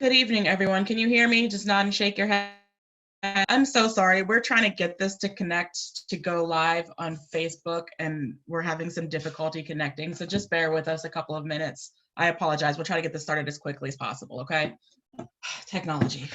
Good evening, everyone. Can you hear me? Just nod and shake your head. I'm so sorry. We're trying to get this to connect to go live on Facebook, and we're having some difficulty connecting. So just bear with us a couple of minutes. I apologize. We'll try to get this started as quickly as possible, okay? Technology.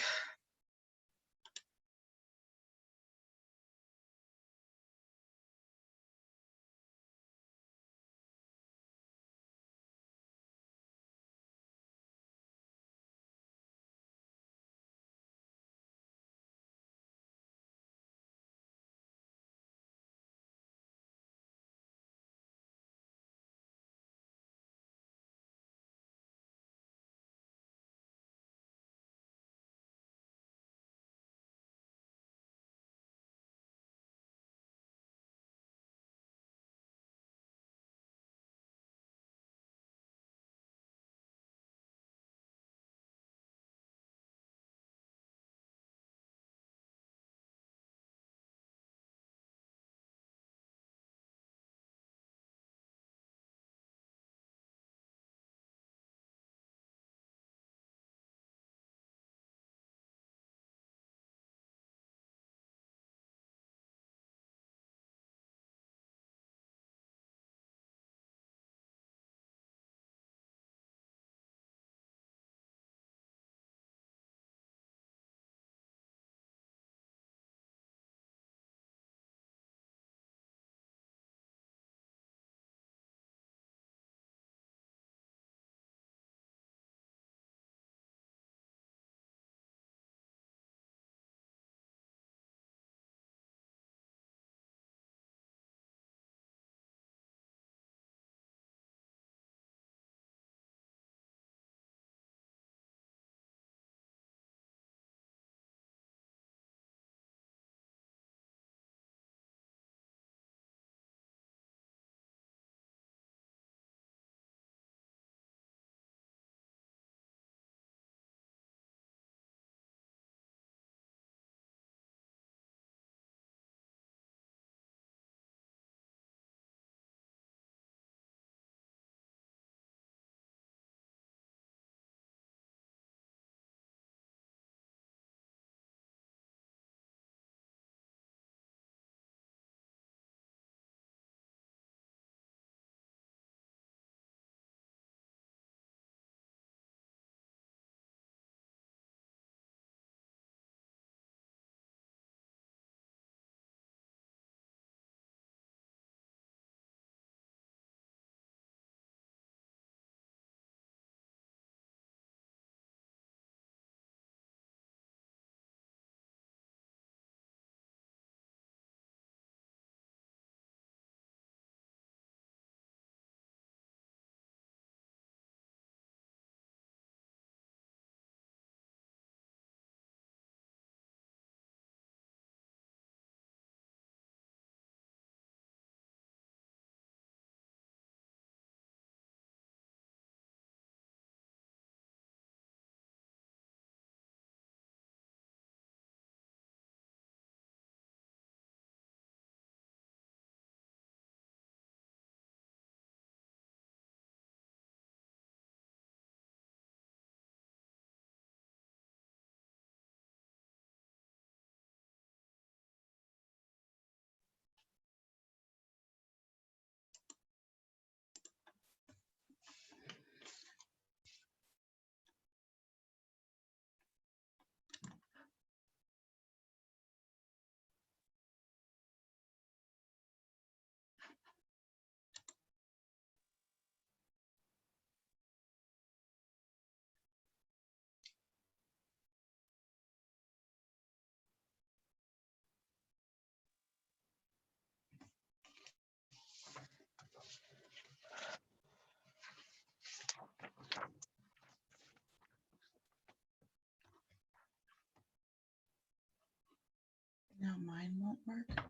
Now mine won't work.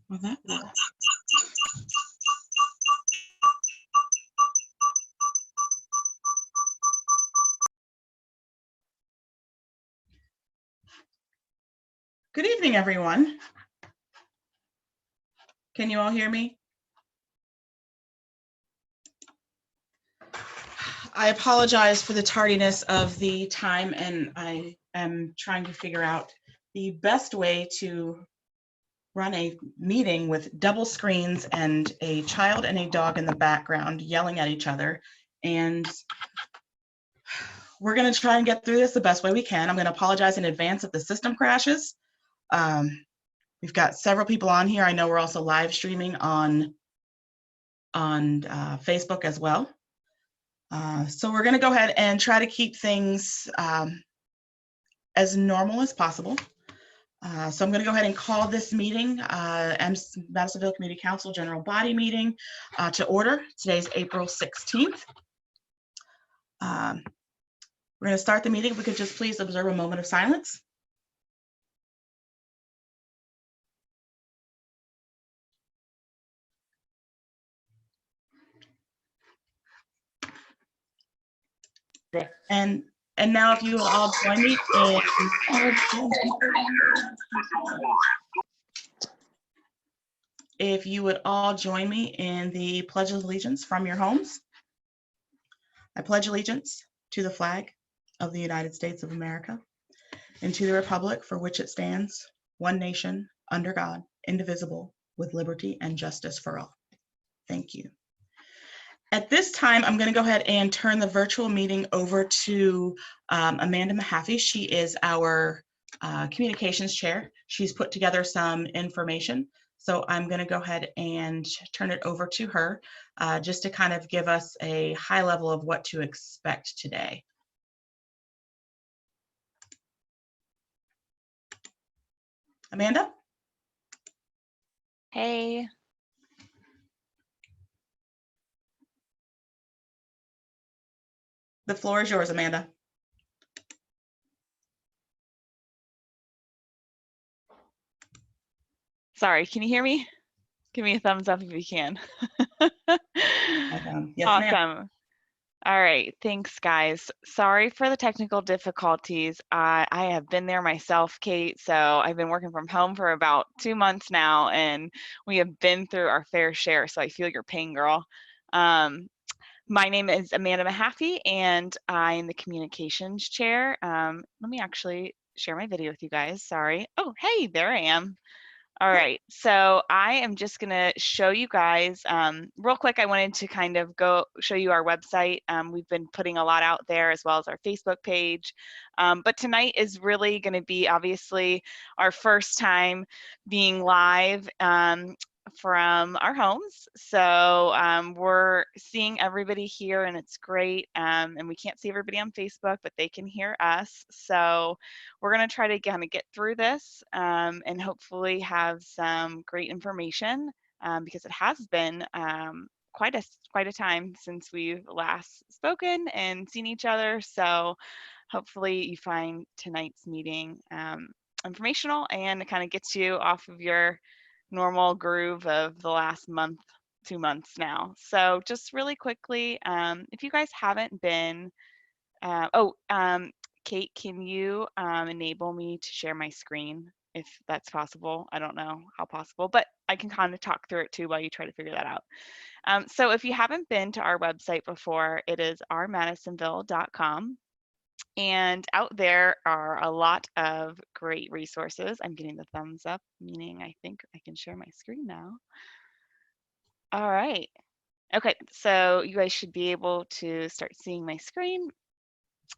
Well, that worked. Good evening, everyone. Can you all hear me? I apologize for the tardiness of the time, and I am trying to figure out the best way to run a meeting with double screens and a child and a dog in the background yelling at each other. And we're going to try and get through this the best way we can. I'm going to apologize in advance if the system crashes. We've got several people on here. I know we're also live streaming on Facebook as well. So we're going to go ahead and try to keep things as normal as possible. So I'm going to go ahead and call this meeting, Madisonville Community Council General Body meeting, to order. Today's April 16th. We're going to start the meeting. If we could just please observe a moment of silence. And now if you would all join me in the Pledge of Allegiance from your homes. I pledge allegiance to the flag of the United States of America and to the republic for which it stands, one nation, under God, indivisible, with liberty and justice for all. Thank you. At this time, I'm going to go ahead and turn the virtual meeting over to Amanda Mahaffey. She is our communications chair. She's put together some information. So I'm going to go ahead and turn it over to her just to kind of give us a high level of what to expect today. Amanda? Hey. The floor is yours, Amanda. Sorry, can you hear me? Give me a thumbs up if you can. Yes, awesome. All right, thanks guys. Sorry for the technical difficulties. I have been there myself, Kate, so I've been working from home for about 2 months now, and we have been through our fair share, so I feel your pain, girl. My name is Amanda Mahaffey, and I am the communications chair. Let me actually share my video with you guys, sorry. Oh, hey, there I am. All right, so I am just gonna show you guys real quick. I wanted to kind of go show you our website. We've been putting a lot out there as well as our Facebook page. But tonight is really gonna be obviously our first time being live from our homes. So we're seeing everybody here and it's great. And we can't see everybody on Facebook, but they can hear us. So we're going to try to kind of get through this and hopefully have some great information because it has been quite a time since we've last spoken and seen each other. So hopefully you find tonight's meeting informational and it kind of gets you off of your normal groove of the last month, 2 months now. So just really quickly, if you guys haven't been, Kate, can you enable me to share my screen if that's possible? I don't know how possible, but I can kind of talk through it too while you try to figure that out. So if you haven't been to our website before, it is ourmadisonville.com. And out there are a lot of great resources. I'm getting the thumbs up, meaning I think I can share my screen now. All right. Okay, so you guys should be able to start seeing my screen.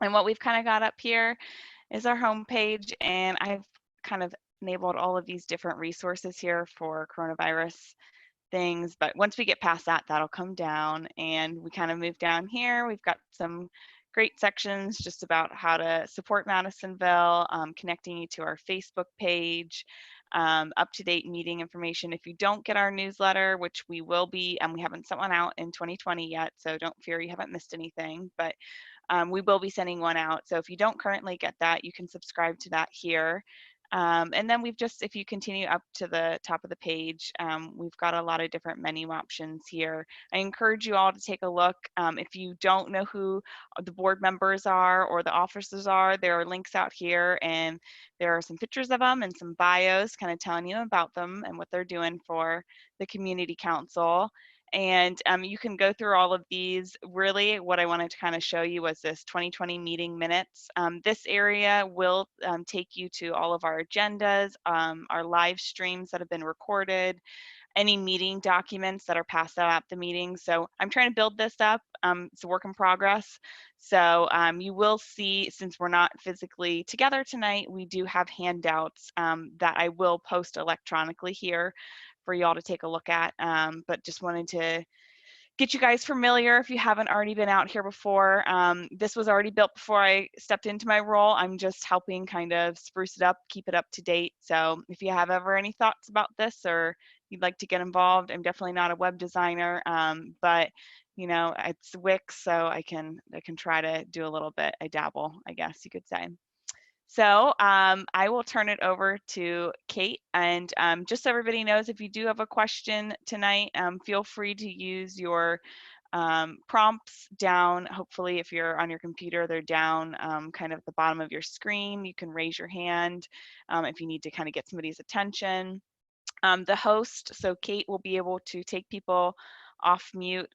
And what we've kind of got up here is our homepage, and I've kind of enabled all of these different resources here for coronavirus things. But once we get past that, that'll come down, and we kind of move down here. We've got some great sections just about how to support Madisonville, connecting you to our Facebook page, up-to-date meeting information. If you don't get our newsletter, which we will be, and we haven't sent one out in 2020 yet, so don't fear you haven't missed anything, but we will be sending one out. So if you don't currently get that, you can subscribe to that here. And then we've just, if you continue up to the top of the page, we've got a lot of different menu options here. I encourage you all to take a look. If you don't know who the board members are or the officers are, there are links out here, and there are some pictures of them and some bios kind of telling you about them and what they're doing for the community council. And you can go through all of these. Really, what I wanted to kind of show you was this 2020 meeting minutes. This area will take you to all of our agendas, our live streams that have been recorded, any meeting documents that are passed out at the meeting. So I'm trying to build this up. It's a work in progress. So you will see, since we're not physically together tonight, we do have handouts that I will post electronically here for y'all to take a look at. But just wanted to get you guys familiar if you haven't already been out here before. This was already built before I stepped into my role. I'm just helping kind of spruce it up, keep it up to date. So if you have ever any thoughts about this or you'd like to get involved, I'm definitely not a web designer, but you know, it's Wix, so I can try to do a little bit. I dabble, I guess you could say. So I will turn it over to Kate, and just so everybody knows, if you do have a question tonight, feel free to use your prompts down. Hopefully, if you're on your computer, they're down kind of at the bottom of your screen. You can raise your hand if you need to kind of get somebody's attention. The host, so Kate, will be able to take people off mute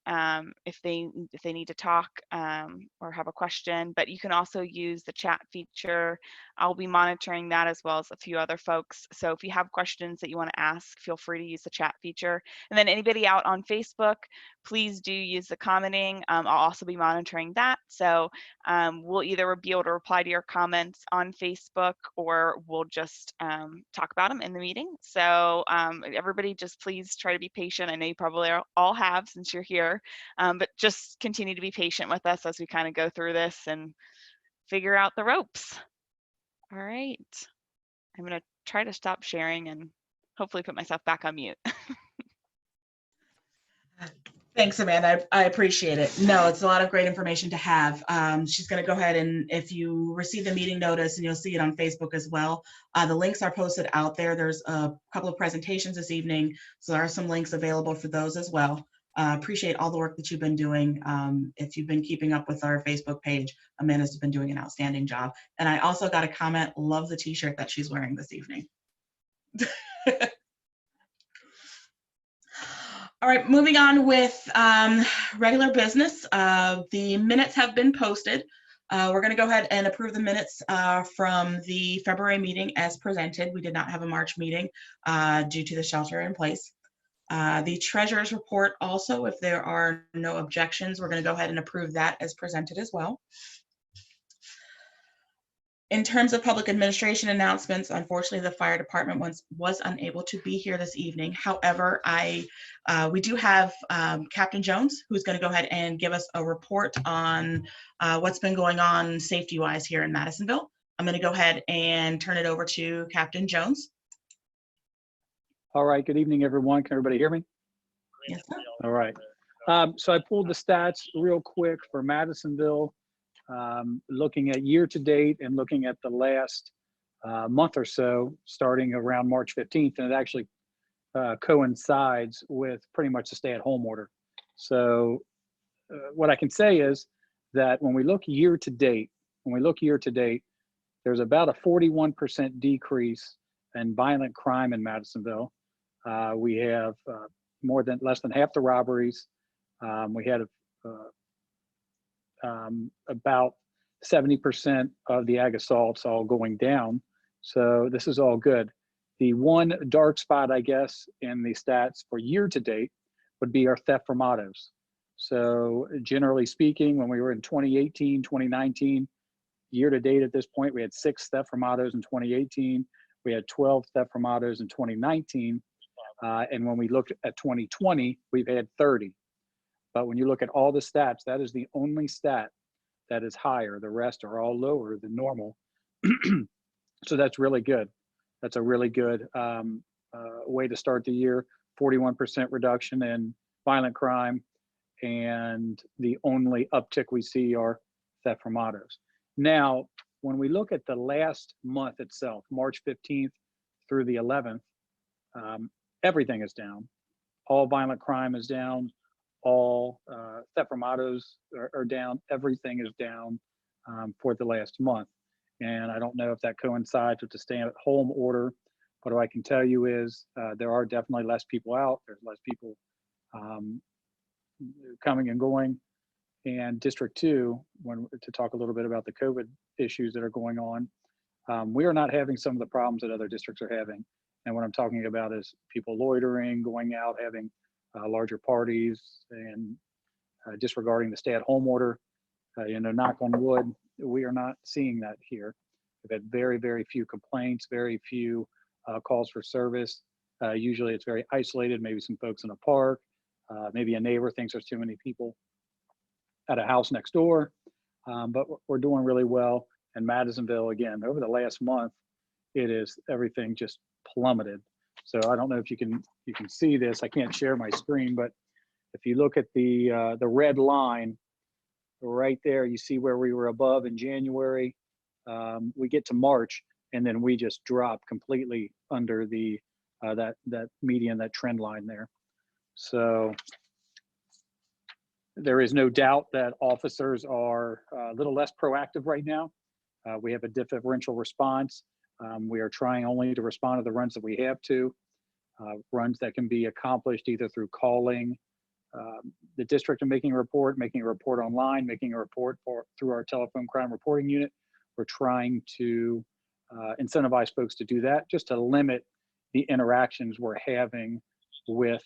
if they need to talk or have a question, but you can also use the chat feature. I'll be monitoring that as well as a few other folks. So if you have questions that you want to ask, feel free to use the chat feature. And then anybody out on Facebook, please do use the commenting. I'll also be monitoring that. So we'll either be able to reply to your comments on Facebook, or we'll just talk about them in the meeting. So everybody just please try to be patient. I know you probably all have since you're here, but just continue to be patient with us as we kind of go through this and figure out the ropes. All right, I'm gonna try to stop sharing and hopefully put myself back on mute. Thanks, Amanda. I appreciate it. No, it's a lot of great information to have. She's going to go ahead, and if you receive the meeting notice, and you'll see it on Facebook as well, the links are posted out there. There's a couple of presentations this evening, so there are some links available for those as well. Appreciate all the work that you've been doing. If you've been keeping up with our Facebook page, Amanda's been doing an outstanding job. And I also got a comment, love the t-shirt that she's wearing this evening. All right, moving on with regular business. The minutes have been posted. We're going to go ahead and approve the minutes from the February meeting as presented. We did not have a March meeting due to the shelter in place. The treasurer's report also, if there are no objections, we're going to go ahead and approve that as presented as well. In terms of public administration announcements, unfortunately, the fire department was unable to be here this evening. However, we do have Captain Jones, who's going to go ahead and give us a report on what's been going on safety-wise here in Madisonville. I'm going to go ahead and turn it over to Captain Jones. All right, good evening, everyone. Can everybody hear me? Yes, sir. All right. So I pulled the stats real quick for Madisonville. Looking at year to date and looking at the last month or so, starting around March 15th, and it actually coincides with pretty much the stay-at-home order. So what I can say is that when we look year to date, there's about a 41% decrease in violent crime in Madisonville. We have less than half the robberies. We had about 70% of the ag assaults all going down. So this is all good. The one dark spot, I guess, in the stats for year to date would be our theft from autos. So generally speaking, when we were in 2018, 2019, year to date at this point, we had 6 theft from autos in 2018. We had 12 theft from autos in 2019. And when we looked at 2020, we've had 30. But when you look at all the stats, that is the only stat that is higher. The rest are all lower than normal. So that's really good. That's a really good way to start the year. 41% reduction in violent crime, and the only uptick we see are theft from autos. Now, when we look at the last month itself, March 15th through the 11th, everything is down. All violent crime is down. All theft from autos are down. Everything is down for the last month. And I don't know if that coincides with the stay-at-home order, but what I can tell you is there are definitely less people out. There's less people coming and going. And District 2, to talk a little bit about the COVID issues that are going on, we are not having some of the problems that other districts are having. And what I'm talking about is people loitering, going out, having larger parties, and disregarding the stay-at-home order. Knock on wood, we are not seeing that here. We've had very, very few complaints, very few calls for service. Usually it's very isolated, maybe some folks in a park, maybe a neighbor thinks there's too many people at a house next door, but we're doing really well. And Madisonville, again, over the last month, everything just plummeted. So I don't know if you can see this. I can't share my screen, but if you look at the red line right there, you see where we were above in January. We get to March, and then we just drop completely under the that median, that trend line there. So there is no doubt that officers are a little less proactive right now. We have a differential response. We are trying only to respond to the runs that we have to, runs that can be accomplished either through calling the district and making a report online, making a report through our telephone crime reporting unit. We're trying to incentivize folks to do that, just to limit the interactions we're having with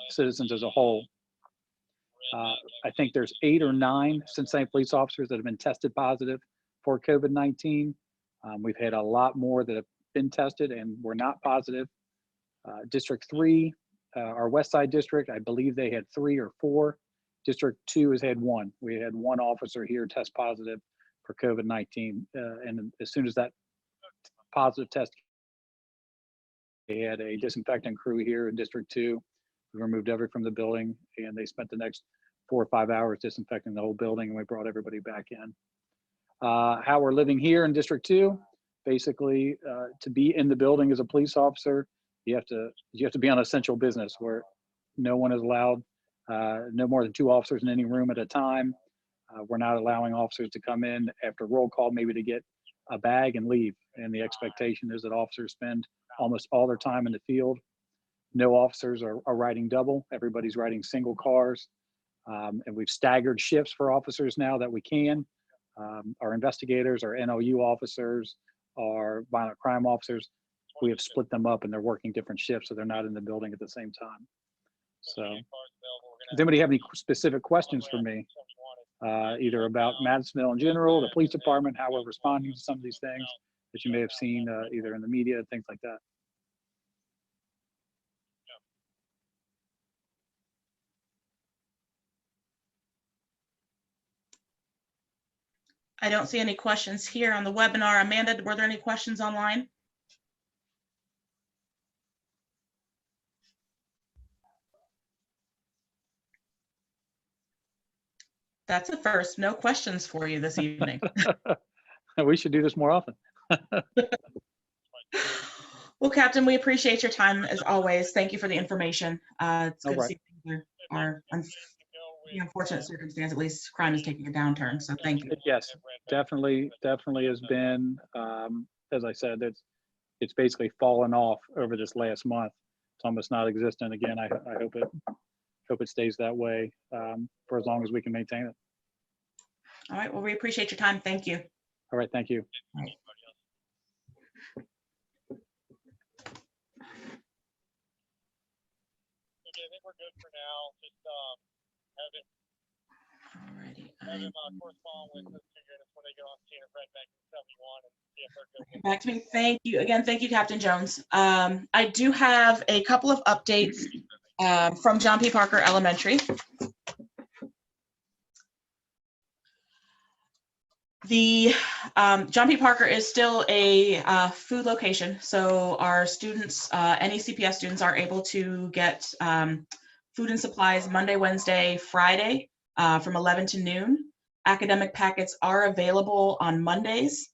citizens as a whole. I think there's 8 or 9 Cincinnati police officers that have been tested positive for COVID-19. We've had a lot more that have been tested and were not positive. District 3, our West Side district, I believe they had 3 or 4. District 2 has had 1. We had 1 officer here test positive for COVID-19. And as soon as that positive test, they had a disinfectant crew here in District 2. We removed everything from the building, and they spent the next 4 or 5 hours disinfecting the whole building, and we brought everybody back in. How we're living here in District 2, basically, to be in the building as a police officer, you have to be on essential business where no one is allowed, no more than 2 officers in any room at a time. We're not allowing officers to come in after roll call, maybe to get a bag and leave. And the expectation is that officers spend almost all their time in the field. No officers are riding double. Everybody's riding single cars. And we've staggered shifts for officers now that we can. Our investigators, our NOU officers, our violent crime officers, we have split them up and they're working different shifts, so they're not in the building at the same time. So does anybody have any specific questions for me, either about Madisonville in general, the police department, how we're responding to some of these things that you may have seen either in the media, things like that? I don't see any questions here on the webinar. Amanda, were there any questions online? That's a first. No questions for you this evening. We should do this more often. Well, Captain, we appreciate your time as always. Thank you for the information. It's good to see things are the unfortunate circumstance, at least crime is taking a downturn. So thank you. Yes, definitely has been, as I said, it's basically fallen off over this last month. It's almost not existent again. I hope it stays that way for as long as we can maintain it. All right. Well, we appreciate your time. Thank you. All right. Thank you. All right. I think we're good for now. Just have him correspond with the units when they get on scene and Fred back to 71 and see if they're good. Back to me. Thank you again. Thank you, Captain Jones. I do have a couple of updates from John P. Parker Elementary. The John P. Parker is still a food location, so our students, any CPS students, are able to get food and supplies Monday, Wednesday, Friday from 11 to noon. Academic packets are available on Mondays.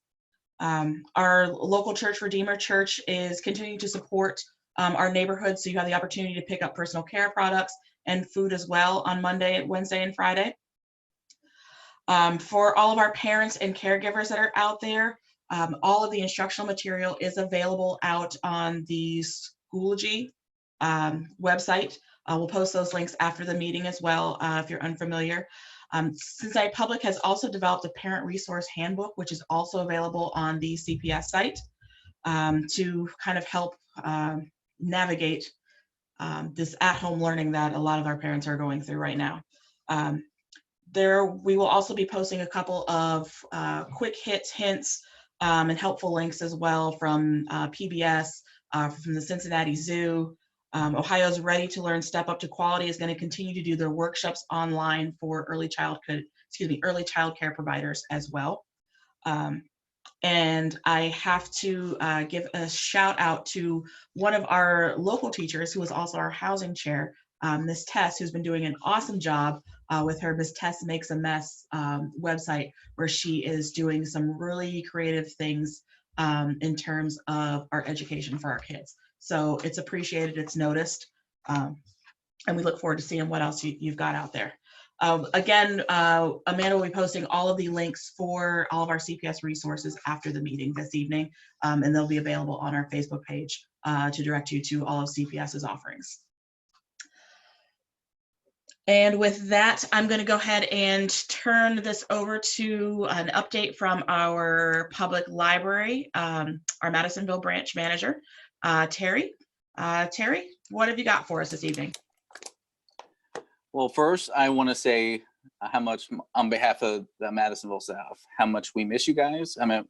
Our local church, Redeemer Church, is continuing to support our neighborhood. So you have the opportunity to pick up personal care products and food as well on Monday, Wednesday, and Friday. For all of our parents and caregivers that are out there, all of the instructional material is available out on the Schoology website. We'll post those links after the meeting as well if you're unfamiliar. Cincinnati Public has also developed a parent resource handbook, which is also available on the CPS site to kind of help navigate this at-home learning that a lot of our parents are going through right now. We will also be posting a couple of quick hits, hints, and helpful links as well from PBS, from the Cincinnati Zoo. Ohio's Ready to Learn Step Up to Quality is going to continue to do their workshops online for early child care providers as well. And I have to give a shout out to one of our local teachers who is also our housing chair, Ms. Tess, who's been doing an awesome job with her Ms. Tess Makes a Mess website, where she is doing some really creative things in terms of our education for our kids. So it's appreciated, it's noticed, and we look forward to seeing what else you've got out there. Again, Amanda will be posting all of the links for all of our CPS resources after the meeting this evening, and they'll be available on our Facebook page to direct you to all of CPS's offerings. And with that, I'm going to go ahead and turn this over to an update from our public library, our Madisonville branch manager, Terry. Terry, what have you got for us this evening? Well, first, I want to say how much, on behalf of the Madisonville staff, how much we miss you guys. I mean,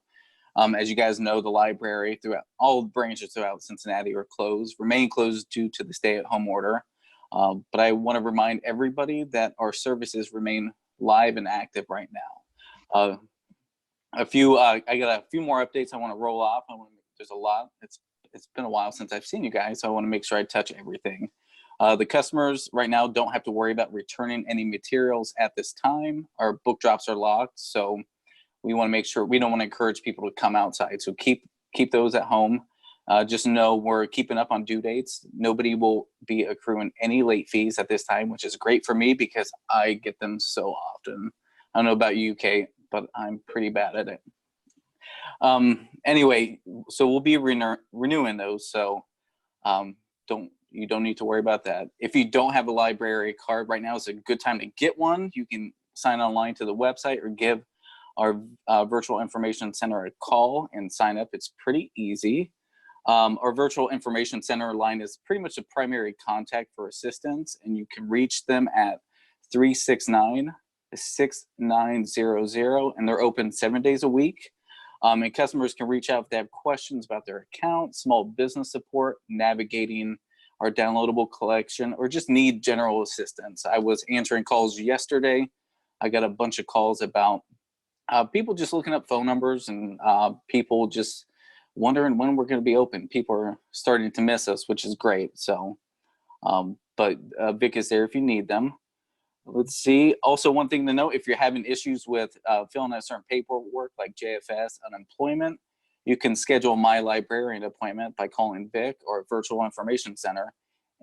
as you guys know, the library throughout all branches throughout Cincinnati are closed, remain closed due to the stay-at-home order. But I want to remind everybody that our services remain live and active right now. I got a few more updates I want to roll off. There's a lot. It's been a while since I've seen you guys, so I want to make sure I touch everything. The customers right now don't have to worry about returning any materials at this time. Our book drops are locked, so we want to make sure, we don't want to encourage people to come outside. So keep those at home. Just know we're keeping up on due dates. Nobody will be accruing any late fees at this time, which is great for me because I get them so often. I don't know about you, Kate, but I'm pretty bad at it. Anyway, so we'll be renewing those. So you don't need to worry about that. If you don't have a library card right now, it's a good time to get one. You can sign online to the website or give our virtual information center a call and sign up. It's pretty easy. Our virtual information center line is pretty much a primary contact for assistance, and you can reach them at 369-6900, and they're open 7 days a week. And customers can reach out if they have questions about their account, small business support, navigating our downloadable collection, or just need general assistance. I was answering calls yesterday. I got a bunch of calls about people just looking up phone numbers and people just wondering when we're going to be open. People are starting to miss us, which is great. So, but Vic is there if you need them. Let's see. Also, one thing to note, if you're having issues with filling out certain paperwork like JFS, unemployment, you can schedule My Librarian appointment by calling Vic or Virtual Information Center,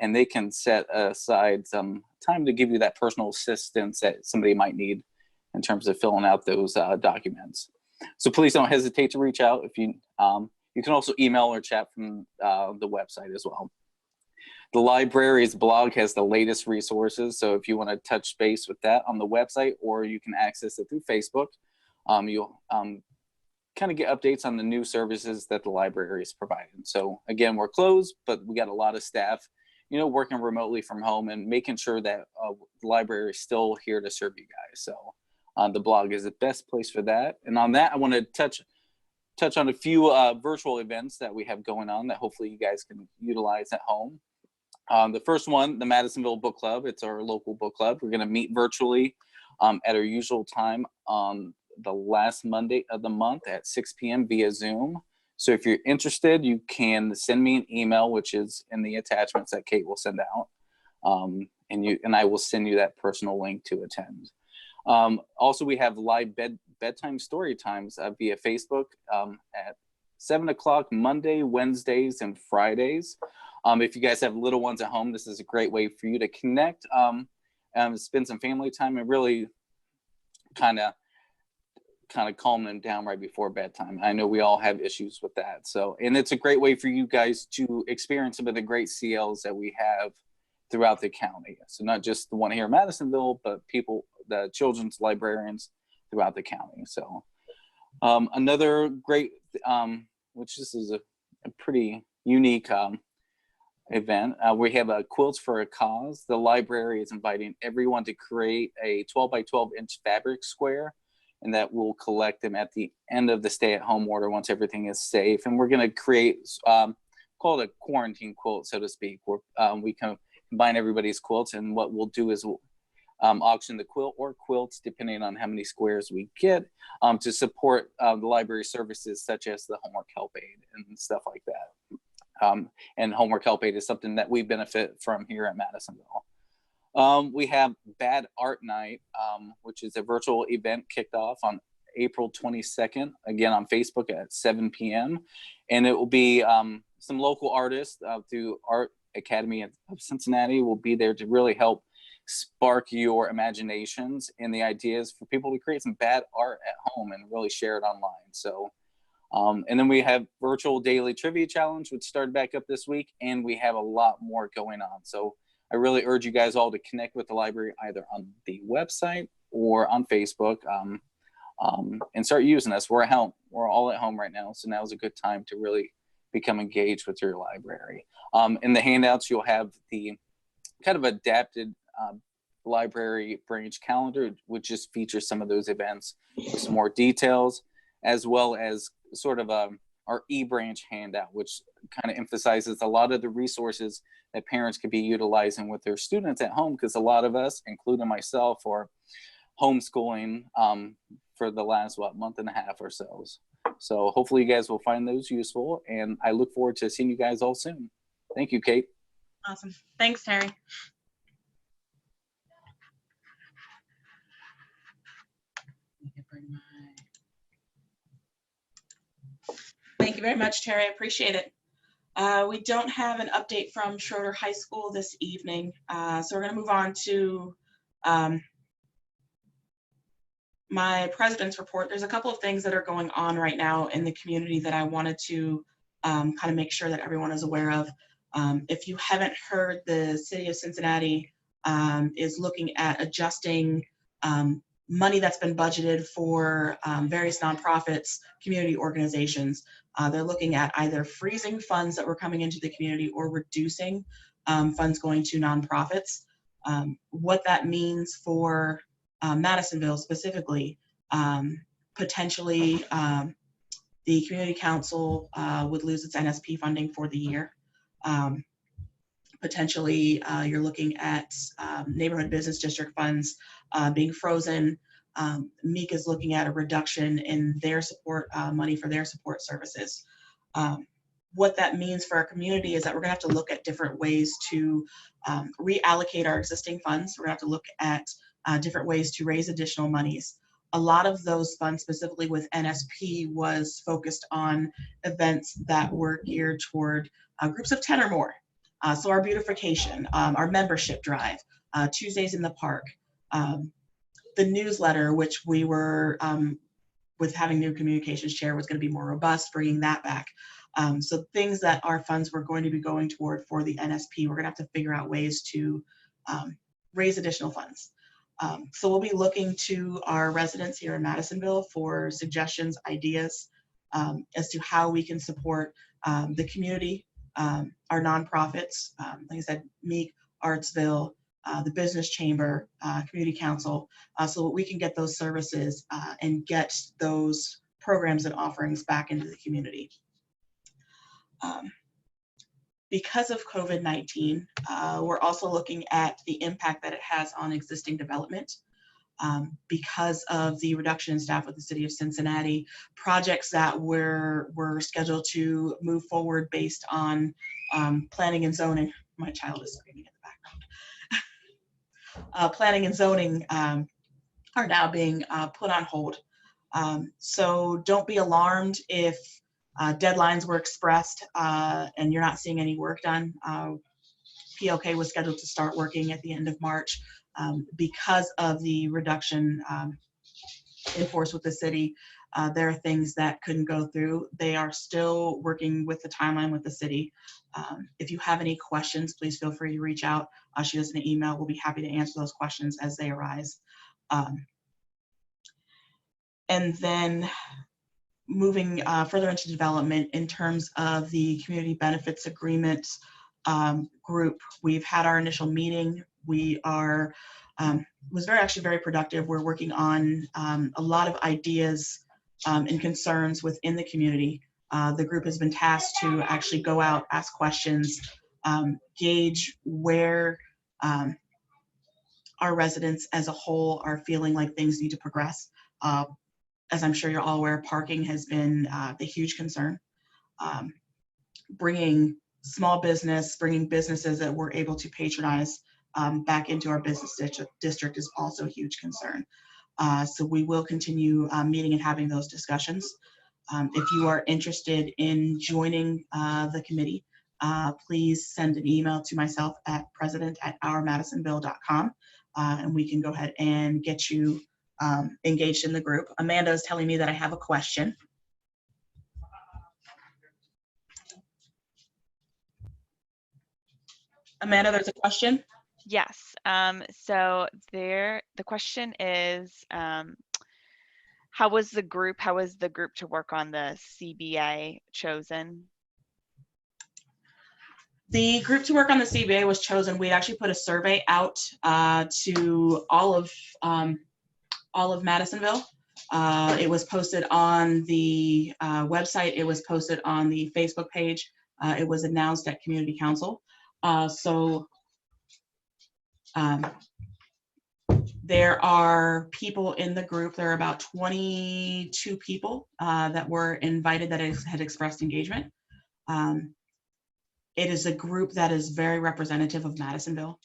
and they can set aside some time to give you that personal assistance that somebody might need in terms of filling out those documents. So please don't hesitate to reach out. If you you can also email or chat from the website as well. The library's blog has the latest resources, so if you want to touch base with that on the website, or you can access it through Facebook, you'll kind of get updates on the new services that the library is providing. So again, we're closed, but we got a lot of staff, you know, working remotely from home and making sure that the library is still here to serve you guys. So the blog is the best place for that. And on that, I want to touch on a few virtual events that we have going on that hopefully you guys can utilize at home. The first one, the Madisonville Book Club. It's our local book club. We're going to meet virtually at our usual time on the last Monday of the month at 6 p.m. via Zoom. So if you're interested, you can send me an email, which is in the attachments that Kate will send out. And I will send you that personal link to attend. Also, we have live bedtime story times via Facebook at 7 o'clock Monday, Wednesdays, and Fridays. If you guys have little ones at home, this is a great way for you to connect, spend some family time, and really kind of calm them down right before bedtime. I know we all have issues with that. So, and it's a great way for you guys to experience some of the great CLs that we have throughout the county. So not just the one here in Madisonville, but the children's librarians throughout the county. So another great, which this is a pretty unique event. We have a Quilts for a Cause. The library is inviting everyone to create a 12 by 12 inch fabric square, and that we'll collect them at the end of the stay-at-home order once everything is safe. And we're going to create, call it a quarantine quilt, so to speak, where we can combine everybody's quilts. And what we'll do is we'll auction the quilt or quilts, depending on how many squares we get, to support the library services such as the homework help aid and stuff like that. And homework help aid is something that we benefit from here at Madisonville. We have Bad Art Night, which is a virtual event kicked off on April 22nd, again on Facebook at 7 p.m. And it will be some local artists through Art Academy of Cincinnati will be there to really help spark your imaginations and the ideas for people to create some bad art at home and really share it online. So, and then we have virtual daily trivia challenge, which started back up this week, and we have a lot more going on. So I really urge you guys all to connect with the library either on the website or on Facebook, and start using us. We're at home. We're all at home right now, so now is a good time to really become engaged with your library. In the handouts, you'll have the kind of adapted library branch calendar, which just features some of those events with some more details, as well as sort of our e-branch handout, which kind of emphasizes a lot of the resources that parents could be utilizing with their students at home, because a lot of us, including myself, are homeschooling for the last, month and a half or so. So hopefully you guys will find those useful, and I look forward to seeing you guys all soon. Thank you, Kate. Awesome. Thanks, Terry. Thank you very much, Terry. I appreciate it. We don't have an update from Schroeder High School this evening, so we're going to move on to my president's report. There's a couple of things that are going on right now in the community that I wanted to kind of make sure that everyone is aware of. If you haven't heard, the city of Cincinnati is looking at adjusting money that's been budgeted for various nonprofits, community organizations. They're looking at either freezing funds that were coming into the community or reducing funds going to nonprofits. What that means for Madisonville specifically, potentially the community council would lose its NSP funding for the year. Potentially, you're looking at neighborhood business district funds being frozen. MEEC is looking at a reduction in their support money for their support services. What that means for our community is that we're going to have to look at different ways to reallocate our existing funds. We're going to have to look at different ways to raise additional monies. A lot of those funds, specifically with NSP, was focused on events that were geared toward groups of 10 or more. So our beautification, our membership drive, Tuesdays in the Park, the newsletter, which we were, with having new communications chair, was going to be more robust, bringing that back. So things that our funds were going to be going toward for the NSP, we're going to have to figure out ways to raise additional funds. So we'll be looking to our residents here in Madisonville for suggestions, ideas as to how we can support the community, our nonprofits, like I said, MEEC, Artsville, the Business Chamber, Community Council, so that we can get those services and get those programs and offerings back into the community. Because of COVID-19, we're also looking at the impact that it has on existing development. Because of the reduction in staff with the city of Cincinnati, projects that were scheduled to move forward based on planning and zoning. My child is screaming in the background. Planning and zoning are now being put on hold. So don't be alarmed if deadlines were expressed and you're not seeing any work done. PLK was scheduled to start working at the end of March. Because of the reduction in force with the city, there are things that couldn't go through. They are still working with the timeline with the city. If you have any questions, please feel free to reach out. Shoot us an email. We'll be happy to answer those questions as they arise. And then moving further into development in terms of the community benefits agreement group, we've had our initial meeting. We are was actually very productive. We're working on a lot of ideas and concerns within the community. The group has been tasked to actually go out, ask questions, gauge where our residents as a whole are feeling like things need to progress. As I'm sure you're all aware, parking has been a huge concern. Bringing small business, bringing businesses that we're able to patronize back into our business district is also a huge concern. So we will continue meeting and having those discussions. If you are interested in joining the committee, please send an email to myself at president@ourmadisonville.com, and we can go ahead and get you engaged in the group. Amanda is telling me that I have a question. Amanda, there's a question. Yes. So the question is, how was the group to work on the CBA chosen? The group to work on the CBA was chosen. We actually put a survey out to all of Madisonville. It was posted on the website. It was posted on the Facebook page. It was announced at Community Council. There are people in the group. There are about 22 people that were invited that had expressed engagement. It is a group that is very representative of Madisonville.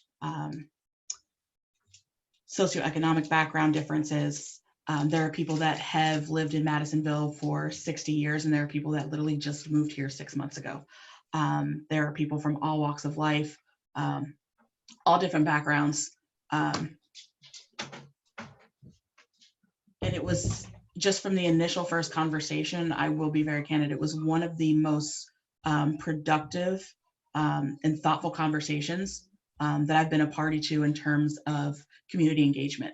Socioeconomic background differences. There are people that have lived in Madisonville for 60 years, and there are people that literally just moved here 6 months ago. There are people from all walks of life, all different backgrounds. And it was just from the initial first conversation, I will be very candid, it was one of the most productive and thoughtful conversations that I've been a party to in terms of community engagement.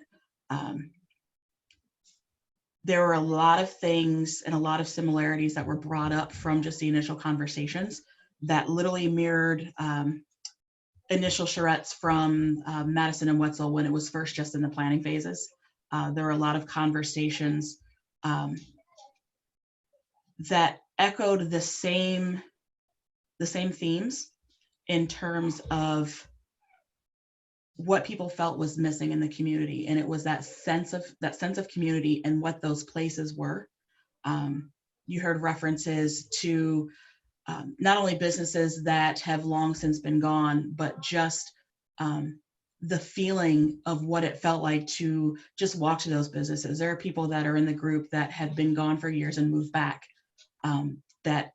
There were a lot of things and a lot of similarities that were brought up from just the initial conversations that literally mirrored initial charrettes from Madison and Wetzel when it was first just in the planning phases. There were a lot of conversations that echoed the same themes in terms of what people felt was missing in the community, and it was that sense of community and what those places were. You heard references to not only businesses that have long since been gone, but just the feeling of what it felt like to just walk to those businesses. There are people that are in the group that have been gone for years and moved back, that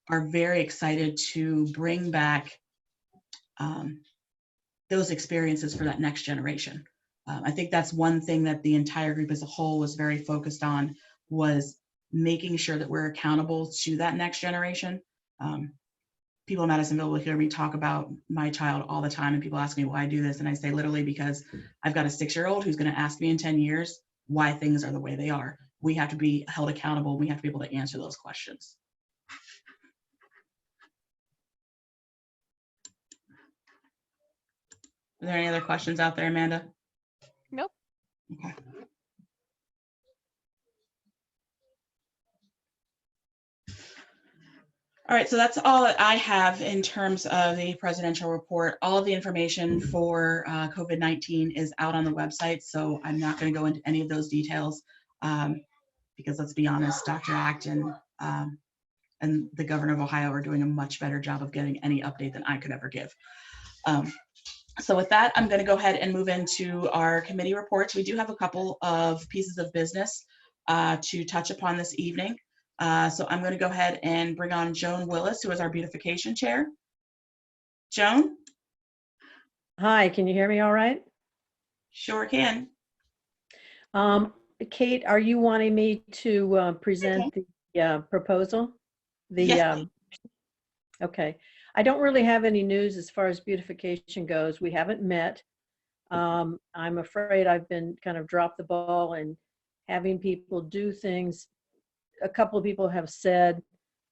are very excited to bring back those experiences for that next generation. I think that's one thing that the entire group as a whole was very focused on, was making sure that we're accountable to that next generation. People in Madisonville will hear me talk about my child all the time, and people ask me why I do this, and I say literally because I've got a 6-year-old who's going to ask me in 10 years why things are the way they are. We have to be held accountable. We have to be able to answer those questions. Are there any other questions out there, Amanda? Nope. Okay. All right, so that's all that I have in terms of the presidential report. All of the information for COVID-19 is out on the website, so I'm not going to go into any of those details because let's be honest, Dr. Acton and the governor of Ohio are doing a much better job of getting any update than I could ever give. So with that, I'm going to go ahead and move into our committee reports. We do have a couple of pieces of business to touch upon this evening. So I'm going to go ahead and bring on Joan Willis, who is our beautification chair. Joan? Hi, can you hear me all right? Sure can. Kate, are you wanting me to present the proposal? Yes, Okay. I don't really have any news as far as beautification goes. We haven't met. I'm afraid I've been kind of dropped the ball and having people do things. A couple of people have said,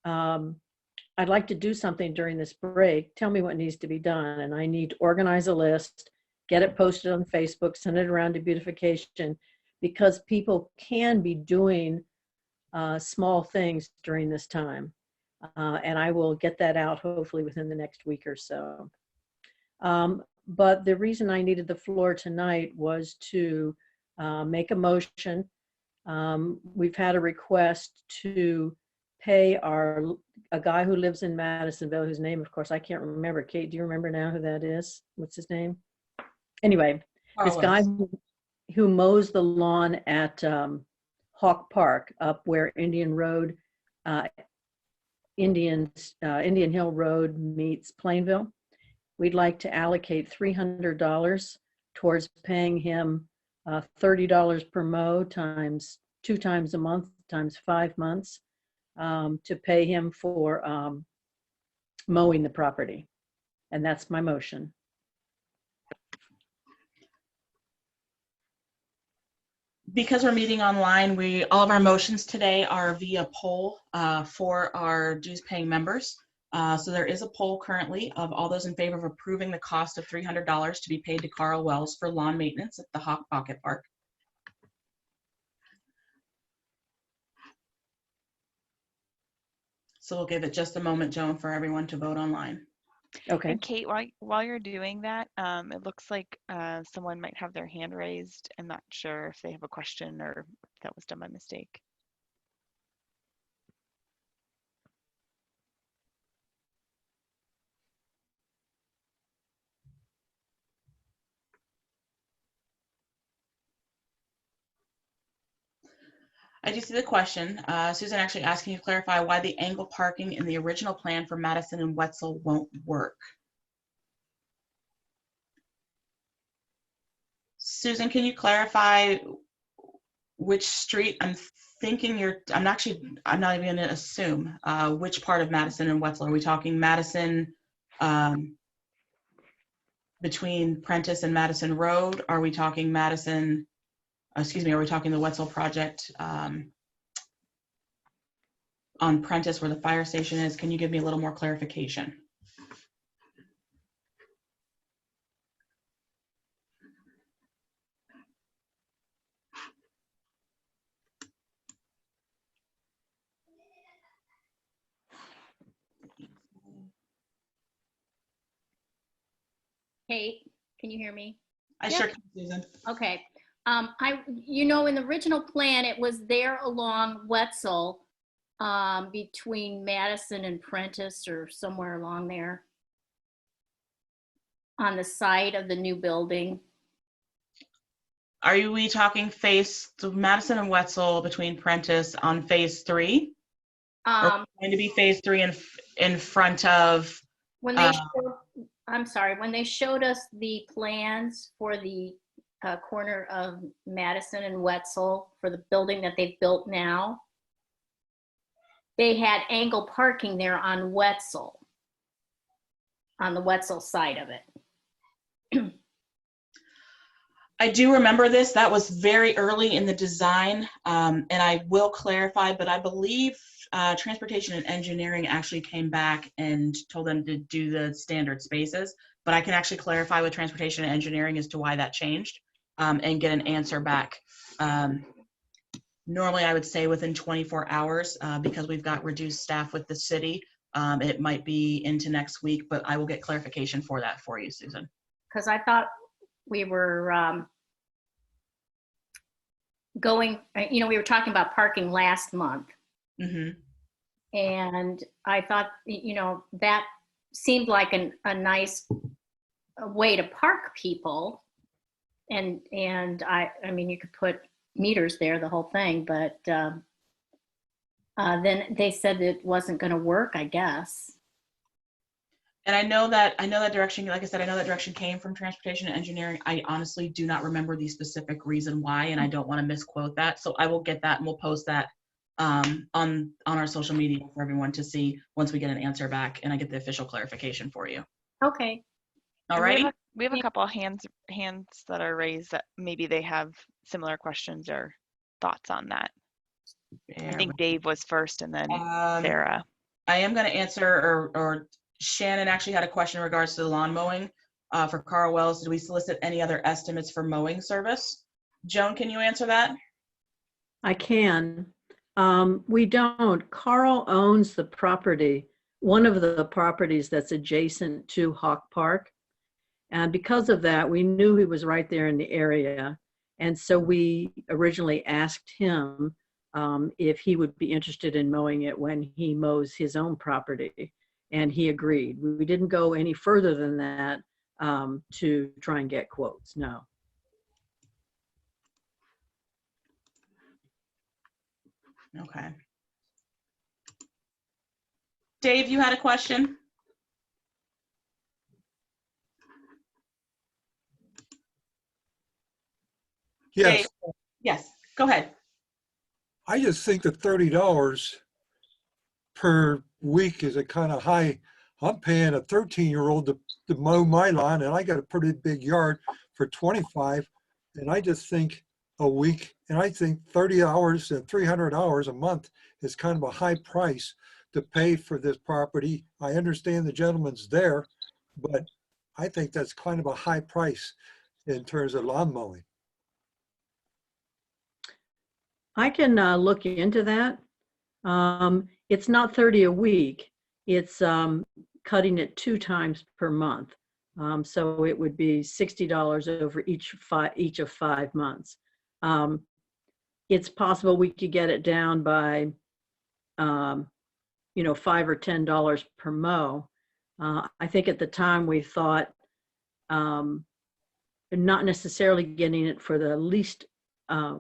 I'd like to do something during this break. Tell me what needs to be done. And I need to organize a list, get it posted on Facebook, send it around to beautification, because people can be doing small things during this time. And I will get that out hopefully within the next week or so. But the reason I needed the floor tonight was to make a motion. We've had a request to pay a guy who lives in Madisonville, whose name, of course, I can't remember. Kate, do you remember now who that is? What's his name? Anyway, this guy who mows the lawn at Hawk Park, up where Indian Hill Road meets Plainville. We'd like to allocate $300 towards paying him $30 per mow times 2 times a month times 5 months to pay him for mowing the property. And that's my motion. Because we're meeting online, all of our motions today are via poll for our dues paying members. So there is a poll currently of all those in favor of approving the cost of $300 to be paid to Carl Wells for lawn maintenance at the Hawk Pocket Park. So we'll give it just a moment, Joan, for everyone to vote online. Okay. And Kate, while you're doing that, it looks like someone might have their hand raised. I'm not sure if they have a question or if that was done by mistake. I do see the question. Susan actually asked, can you clarify why the angle parking in the original plan for Madison and Wetzel won't work? Susan, can you clarify which street? I'm not even going to assume which part of Madison and Wetzel. Are we talking Madison between Prentice and Madison Road? Are we talking Madison, are we talking the Wetzel project on Prentice where the fire station is? Can you give me a little more clarification? Kate, can you hear me? I sure can, Susan. Okay. In the original plan, it was there along Wetzel, between Madison and Prentice or somewhere along there on the side of the new building. Are we talking Madison and Wetzel between Prentice on phase 3? Or going to be phase 3 in front of? When they showed us the plans for the corner of Madison and Wetzel for the building that they've built now, they had angle parking there on Wetzel, on the Wetzel side of it. I do remember this. That was very early in the design, and I will clarify, but I believe Transportation and Engineering actually came back and told them to do the standard spaces, but I can actually clarify with Transportation and Engineering as to why that changed and get an answer back. Normally, I would say within 24 hours because we've got reduced staff with the city. It might be into next week, but I will get clarification for that for you, Susan. Because I thought we were we were talking about parking last month. Mm-hmm. And I thought, that seemed like a nice way to park people. And I mean, you could put meters there, the whole thing, but then they said it wasn't going to work, I guess. And I know that direction, like I said, I know that direction came from transportation and engineering. I honestly do not remember the specific reason why, and I don't want to misquote that. So I will get that and we'll post that on our social media for everyone to see once we get an answer back and I get the official clarification for you. Okay. All And right. we have a couple of hands that are raised that maybe they have similar questions or thoughts on that. I think Dave was first and then Sarah. I am going to answer, or Shannon actually had a question in regards to the lawn mowing for Carl Wells. Do we solicit any other estimates for mowing service? Joan, can you answer that? I can. We don't. Carl owns the property, one of the properties that's adjacent to Hawk Park. And because of that, we knew he was right there in the area. And so we originally asked him if he would be interested in mowing it when he mows his own property. And he agreed. We didn't go any further than that to try and get quotes, no. Okay. Dave, you had a question? Yes. Dave? Yes, go ahead. I just think that $30 per week is a kind of high. I'm paying a 13-year-old to mow my lawn, and I got a pretty big yard for 25. And I just think a week, and I think 30 hours and 300 hours a month is kind of a high price to pay for this property. I understand the gentleman's there, but I think that's kind of a high price in terms of lawn mowing. I can look into that. It's not 30 a week. It's cutting it 2 times per month. So it would be $60 over each of 5 months. It's possible we could get it down by, $5 or $10 per mow. I think at the time we thought not necessarily getting it for the least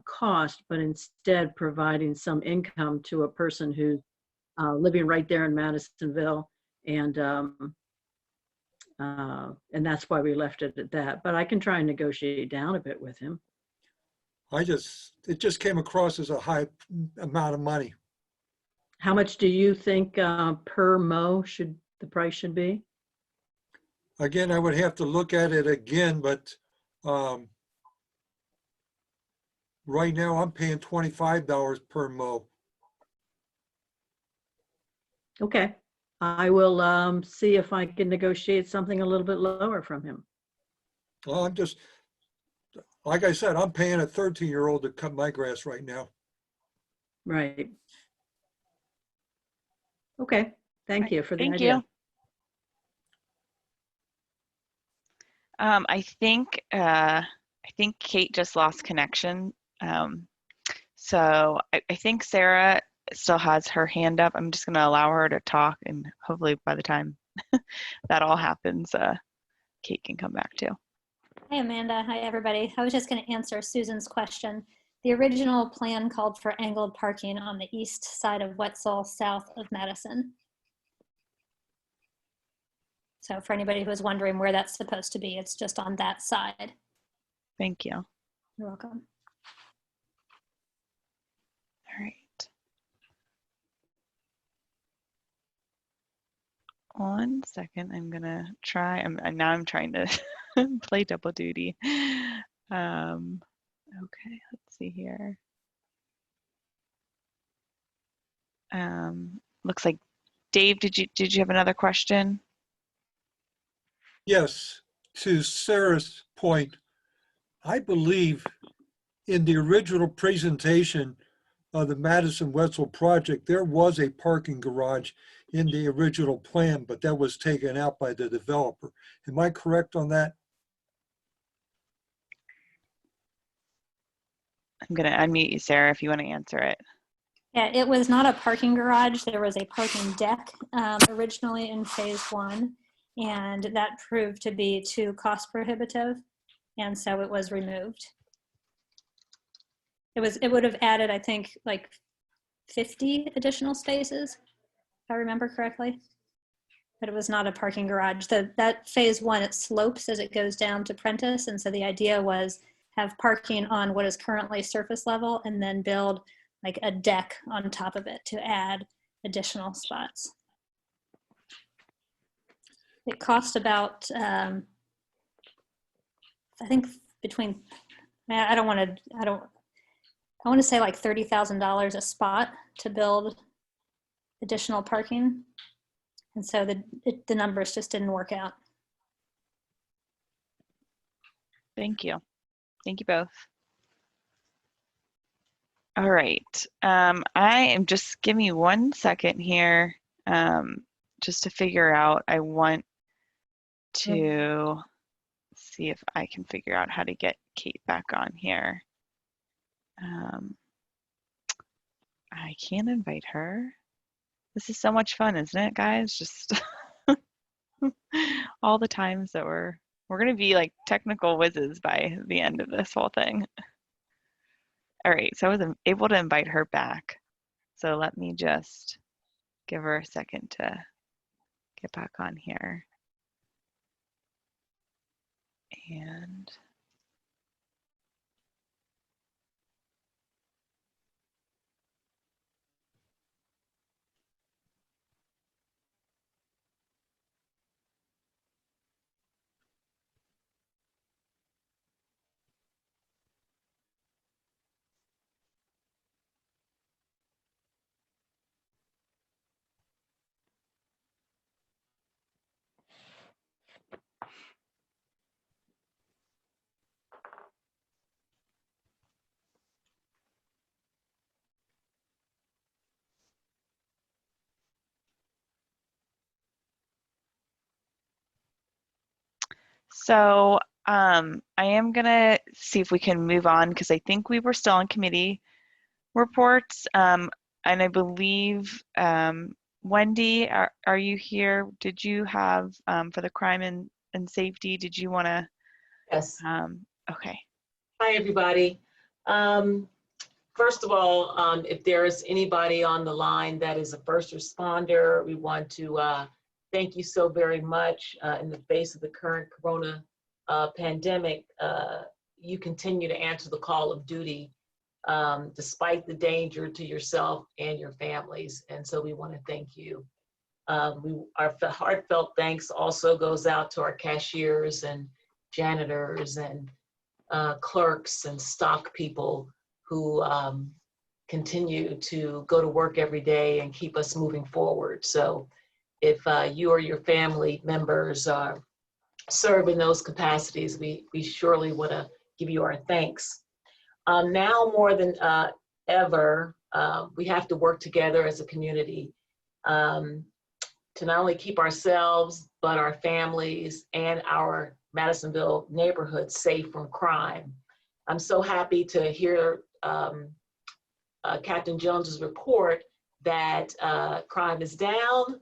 cost, but instead providing some income to a person who's living right there in Madisonville, and that's why we left it at that. But I can try and negotiate down a bit with him. It just came across as a high amount of money. How much do you think per mow the price should be? Again, I would have to look at it again, but right now I'm paying $25 per mow. Okay, I will see if I can negotiate something a little bit lower from him. Well, I'm just, like I said, I'm paying a 13-year-old to cut my grass right now. Right. Okay, thank you for the Thank idea. you. I think Kate just lost connection. So I think Sarah still has her hand up. I'm just going to allow her to talk, and hopefully by the time that all happens, Kate can come back too. Hi, Amanda. Hi, everybody. I was just going to answer Susan's question. The original plan called for angled parking on the east side of Wetzel, south of Madison. So for anybody who was wondering where that's supposed to be, it's just on that side. Thank you. You're welcome. All right. One second, I'm gonna try. I'm trying to play double duty. Okay, let's see here. Looks like Dave, did you have another question? Yes, to Sarah's point, I believe in the original presentation of the Madison Wetzel project, there was a parking garage in the original plan, but that was taken out by the developer. Am I correct on that? I'm gonna unmute you, Sarah, if you want to answer it. Yeah, it was not a parking garage. There was a parking deck originally in phase 1, and that proved to be too cost prohibitive, and so it was removed. It would have added, I think, like 50 additional spaces, if I remember correctly. But it was not a parking garage. That phase one, it slopes as it goes down to Prentice. And so the idea was have parking on what is currently surface level and then build like a deck on top of it to add additional spots. It cost about, I think between, I want to say like $30,000 a spot to build additional parking. And so the numbers just didn't work out. Thank you. Thank you both. All right. I am just, give me 1 second here just to figure out, I want to see if I can figure out how to get Kate back on here. I can't invite her. This is so much fun, isn't it, guys? Just all the times that we're gonna be like technical whizzes by the end of this whole thing. All right, so I was able to invite her back. So let me just give her a second to get back on here. And so I am gonna see if we can move on because I think we were still on committee reports. And I believe, Wendy, are you here? Did you have, for the crime and safety, did you want to? Yes. Okay. Hi, everybody. First of all, if there is anybody on the line that is a first responder, we want to thank you so very much. In the face of the current corona pandemic, you continue to answer the call of duty despite the danger to yourself and your families. And so we want to thank you. Our heartfelt thanks also goes out to our cashiers and janitors and clerks and stock people who continue to go to work every day and keep us moving forward. So if you or your family members serve in those capacities, we surely want to give you our thanks. Now more than ever, we have to work together as a community to not only keep ourselves, but our families and our Madisonville neighborhood safe from crime. I'm so happy to hear Captain Jones's report that crime is down,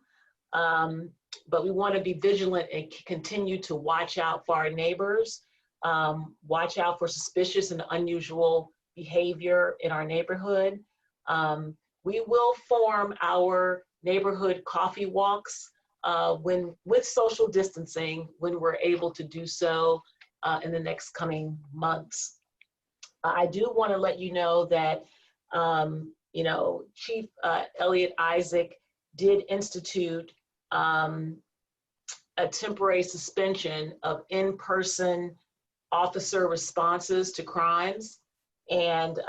but we want to be vigilant and continue to watch out for our neighbors, watch out for suspicious and unusual behavior in our neighborhood. We will form our neighborhood coffee walks with social distancing when we're able to do so in the next coming months. I do want to let you know that Chief Elliot Isaac did institute a temporary suspension of in-person officer responses to crimes. And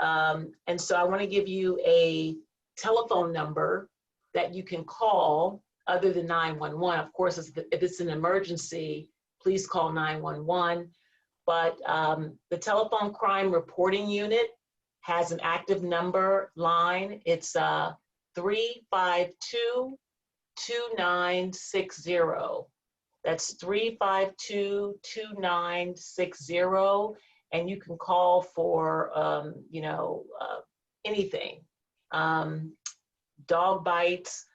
so I want to give you a telephone number that you can call other than 911. Of course, if it's an emergency, please call 911. But the Telephone Crime Reporting Unit has an active number line. It's 352-2960. That's 352-2960. And you can call for, anything. Dog bites,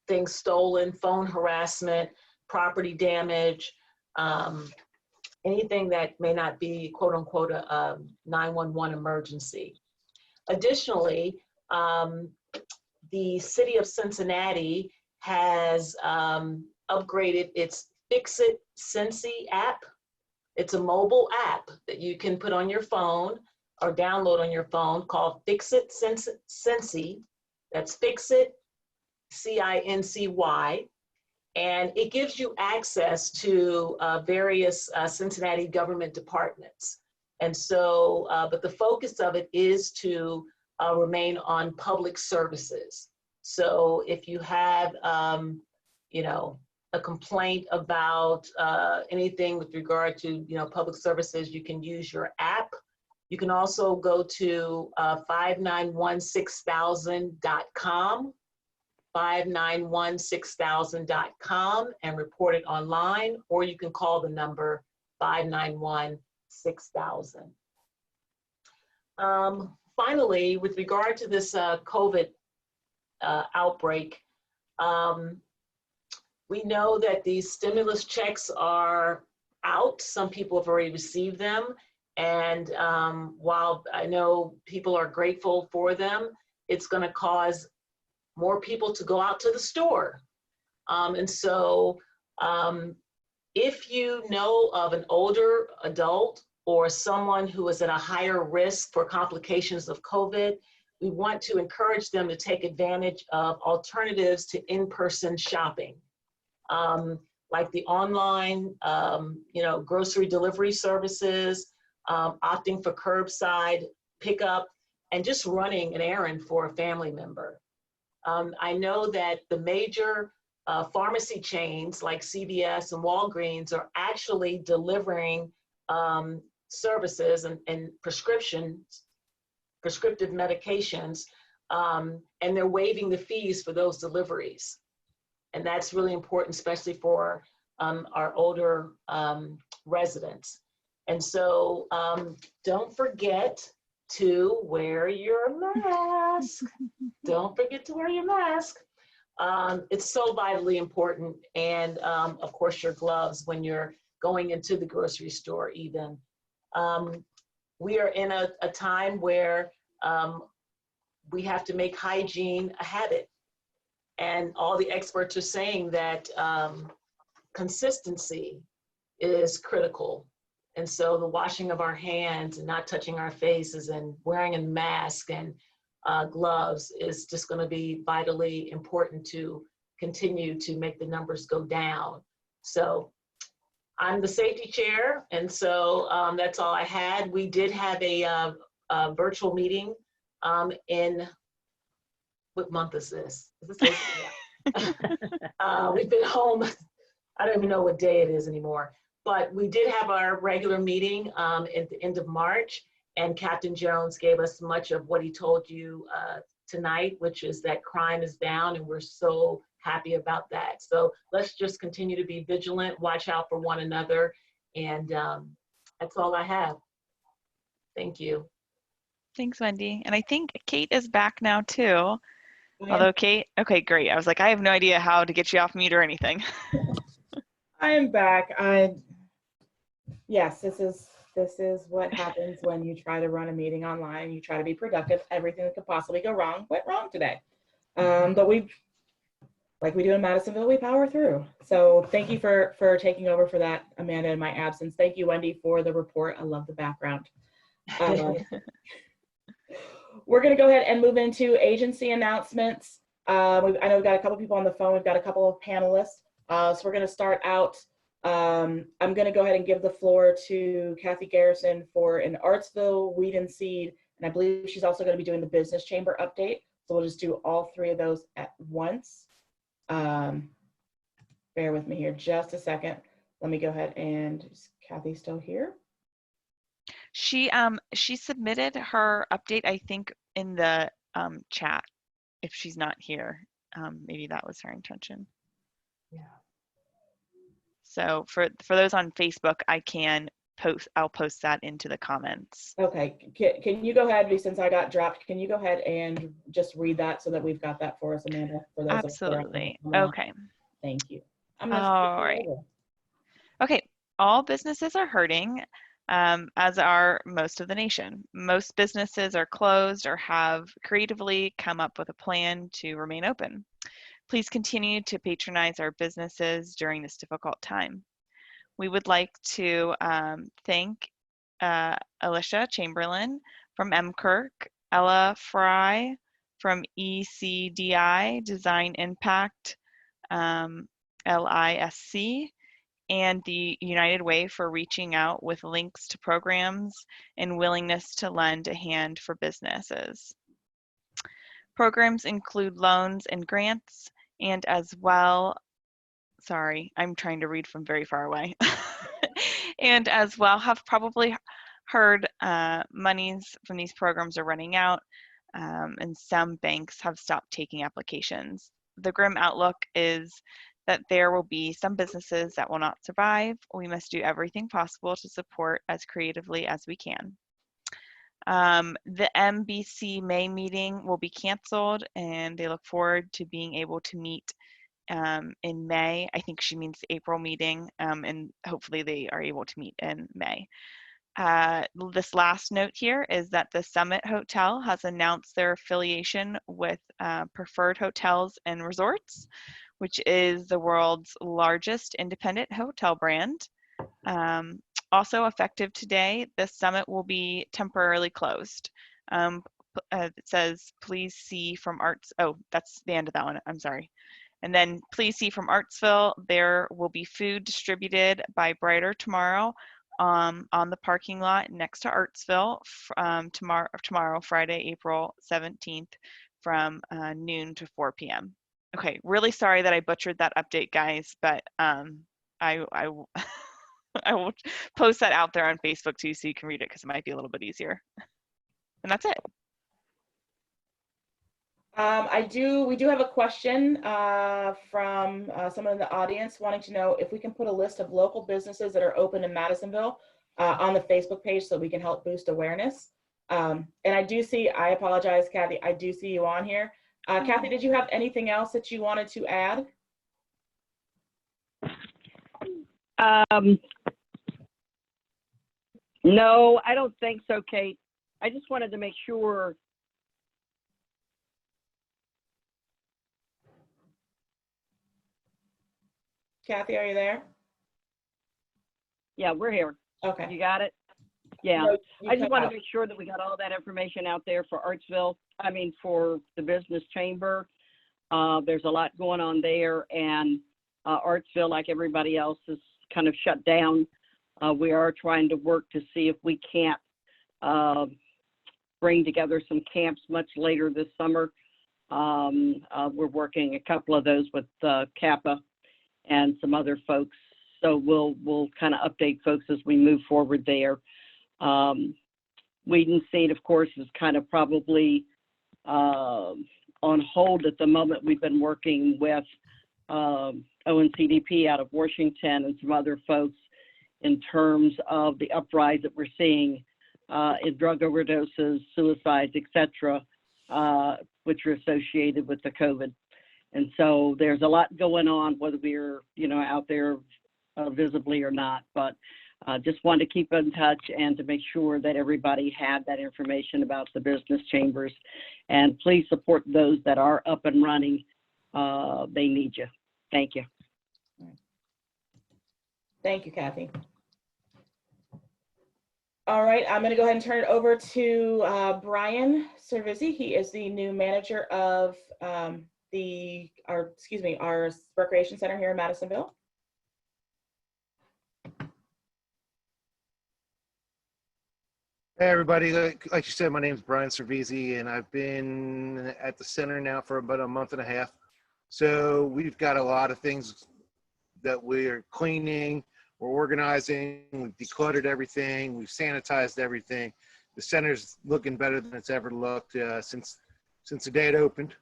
things stolen, phone harassment, property damage, anything that may not be quote unquote a 911 emergency. Additionally, the city of Cincinnati has upgraded its Fix It Cincy app. It's a mobile app that you can put on your phone or download on your phone called Fix It Cincy. That's Fix It, CINCY. And it gives you access to various Cincinnati government departments. And so, but the focus of it is to remain on public services. So if you have, you know, a complaint about anything with regard to, you know, public services, you can use your app. You can also go to 5916000.com, 5916000.com, and report it online, or you can call the number 5916000. Finally, with regard to this COVID outbreak, we know that these stimulus checks are out. Some people have already received them. And while I know people are grateful for them, it's going to cause more people to go out to the store. And so if you know of an older adult or someone who is at a higher risk for complications of COVID, we want to encourage them to take advantage of alternatives to in-person shopping, like the online, you know, grocery delivery services, opting for curbside pickup, and just running an errand for a family member. I know that the major pharmacy chains like CVS and Walgreens are actually delivering services and prescriptive medications, and they're waiving the fees for those deliveries. And that's really important, especially for our older residents. And so don't forget to wear your mask. Don't forget to wear your mask. It's so vitally important. And of course, your gloves when you're going into the grocery store even. We are in a time where we have to make hygiene a habit. And all the experts are saying that consistency is critical. And so the washing of our hands and not touching our faces and wearing a mask and gloves is just going to be vitally important to continue to make the numbers go down. So I'm the safety chair, and so that's all I had. We did have a virtual meeting in, what month is this? Is this yeah. We've been home. I don't even know what day it is anymore. But we did have our regular meeting at the end of March, and Captain Jones gave us much of what he told you tonight, which is that crime is down, and we're so happy about that. So let's just continue to be vigilant, watch out for one another, and that's all I have. Thank you. Thanks, Wendy. And I think Kate is back now too. I Although Kate, okay, great. I was like, I have no idea how to get you off mute or anything. am back. Yes, this is what happens when you try to run a meeting online. You try to be productive. Everything that could possibly go wrong went wrong today. But like we do in Madisonville, we power through. So thank you for taking over for that, Amanda, in my absence. Thank you, Wendy, for the report. I love the background. We're going to go ahead and move into agency announcements. I know we've got a couple people on the phone. We've got a couple of panelists. So we're going to start out. I'm going to go ahead and give the floor to Kathy Garrison for an Artsville Weed and Seed. And I believe she's also going to be doing the business chamber update. So we'll just do all three of those at once. Bear with me here just a second. Let me go ahead and, is Kathy still here? She submitted her update, I think, in the chat. If she's not here, maybe that was her intention. Yeah. So for those on Facebook, I'll post that into the comments. Okay, can you go ahead, since I got dropped, can you go ahead and just read that so that we've got that for us, Amanda? For those Absolutely. that are Okay. Thank you. All right. Okay. all businesses are hurting, as are most of the nation. Most businesses are closed or have creatively come up with a plan to remain open. Please continue to patronize our businesses during this difficult time. We would like to thank Alicia Chamberlain from MKirk, Ella Fry from ECDI, Design Impact, LISC, and the United Way for reaching out with links to programs and willingness to lend a hand for businesses. Programs include loans and grants, and as well, sorry, I'm trying to read from very far away, and as well have probably heard monies from these programs are running out, and some banks have stopped taking applications. The grim outlook is that there will be some businesses that will not survive. We must do everything possible to support as creatively as we can. The MBC May meeting will be canceled, and they look forward to being able to meet in May. I think she means the April meeting, and hopefully they are able to meet in May. This last note here is that the Summit Hotel has announced their affiliation with Preferred Hotels and Resorts, which is the world's largest independent hotel brand. Also effective today, the Summit will be temporarily closed. It says, please see from Arts. Oh, that's the end of that one. I'm sorry. And then please see from Artsville, there will be food distributed by Brighter tomorrow on the parking lot next to Artsville tomorrow, Friday, April 17th from noon to 4 p.m. Okay, really sorry that I butchered that update, guys, but I will post that out there on Facebook too, so you can read it because it might be a little bit easier. And that's it. We do have a question from someone in the audience wanting to know if we can put a list of local businesses that are open in Madisonville on the Facebook page so we can help boost awareness. And I do see, I apologize, Kathy, I do see you on here. Kathy, did you have anything else that you wanted to add? No, I don't think so, Kate. I just wanted to make sure. Kathy, are you there? Yeah, we're here. Okay. You got it? Yeah. No, I just want to make sure that we got all that information out there for for the business chamber. There's a lot going on there, and Artsville, like everybody else, is kind of shut down. We are trying to work to see if we can't bring together some camps much later this summer. We're working a couple of those with Kappa and some other folks. So we'll kind of update folks as we move forward there. Weed and Seed, of course, is kind of probably on hold at the moment. We've been working with ONCDP out of Washington and some other folks in terms of the uprise that we're seeing in drug overdoses, suicides, etc., which are associated with the COVID. And so there's a lot going on, whether we're out there visibly or not. But just wanted to keep in touch and to make sure that everybody had that information about the business chambers. And please support those that are up and running. They need you. Thank you. Thank you, Kathy. All right, I'm going to go ahead and turn it over to Brian Cervisi. He is the new manager of our recreation center here in Madisonville. Hey everybody, like you said, my name is Brian Cervisi, and I've been at the center now for about a month and a half. So we've got a lot of things that we're cleaning, we're organizing, we've decluttered everything, we've sanitized everything. The center's looking better than it's ever looked since the day it opened.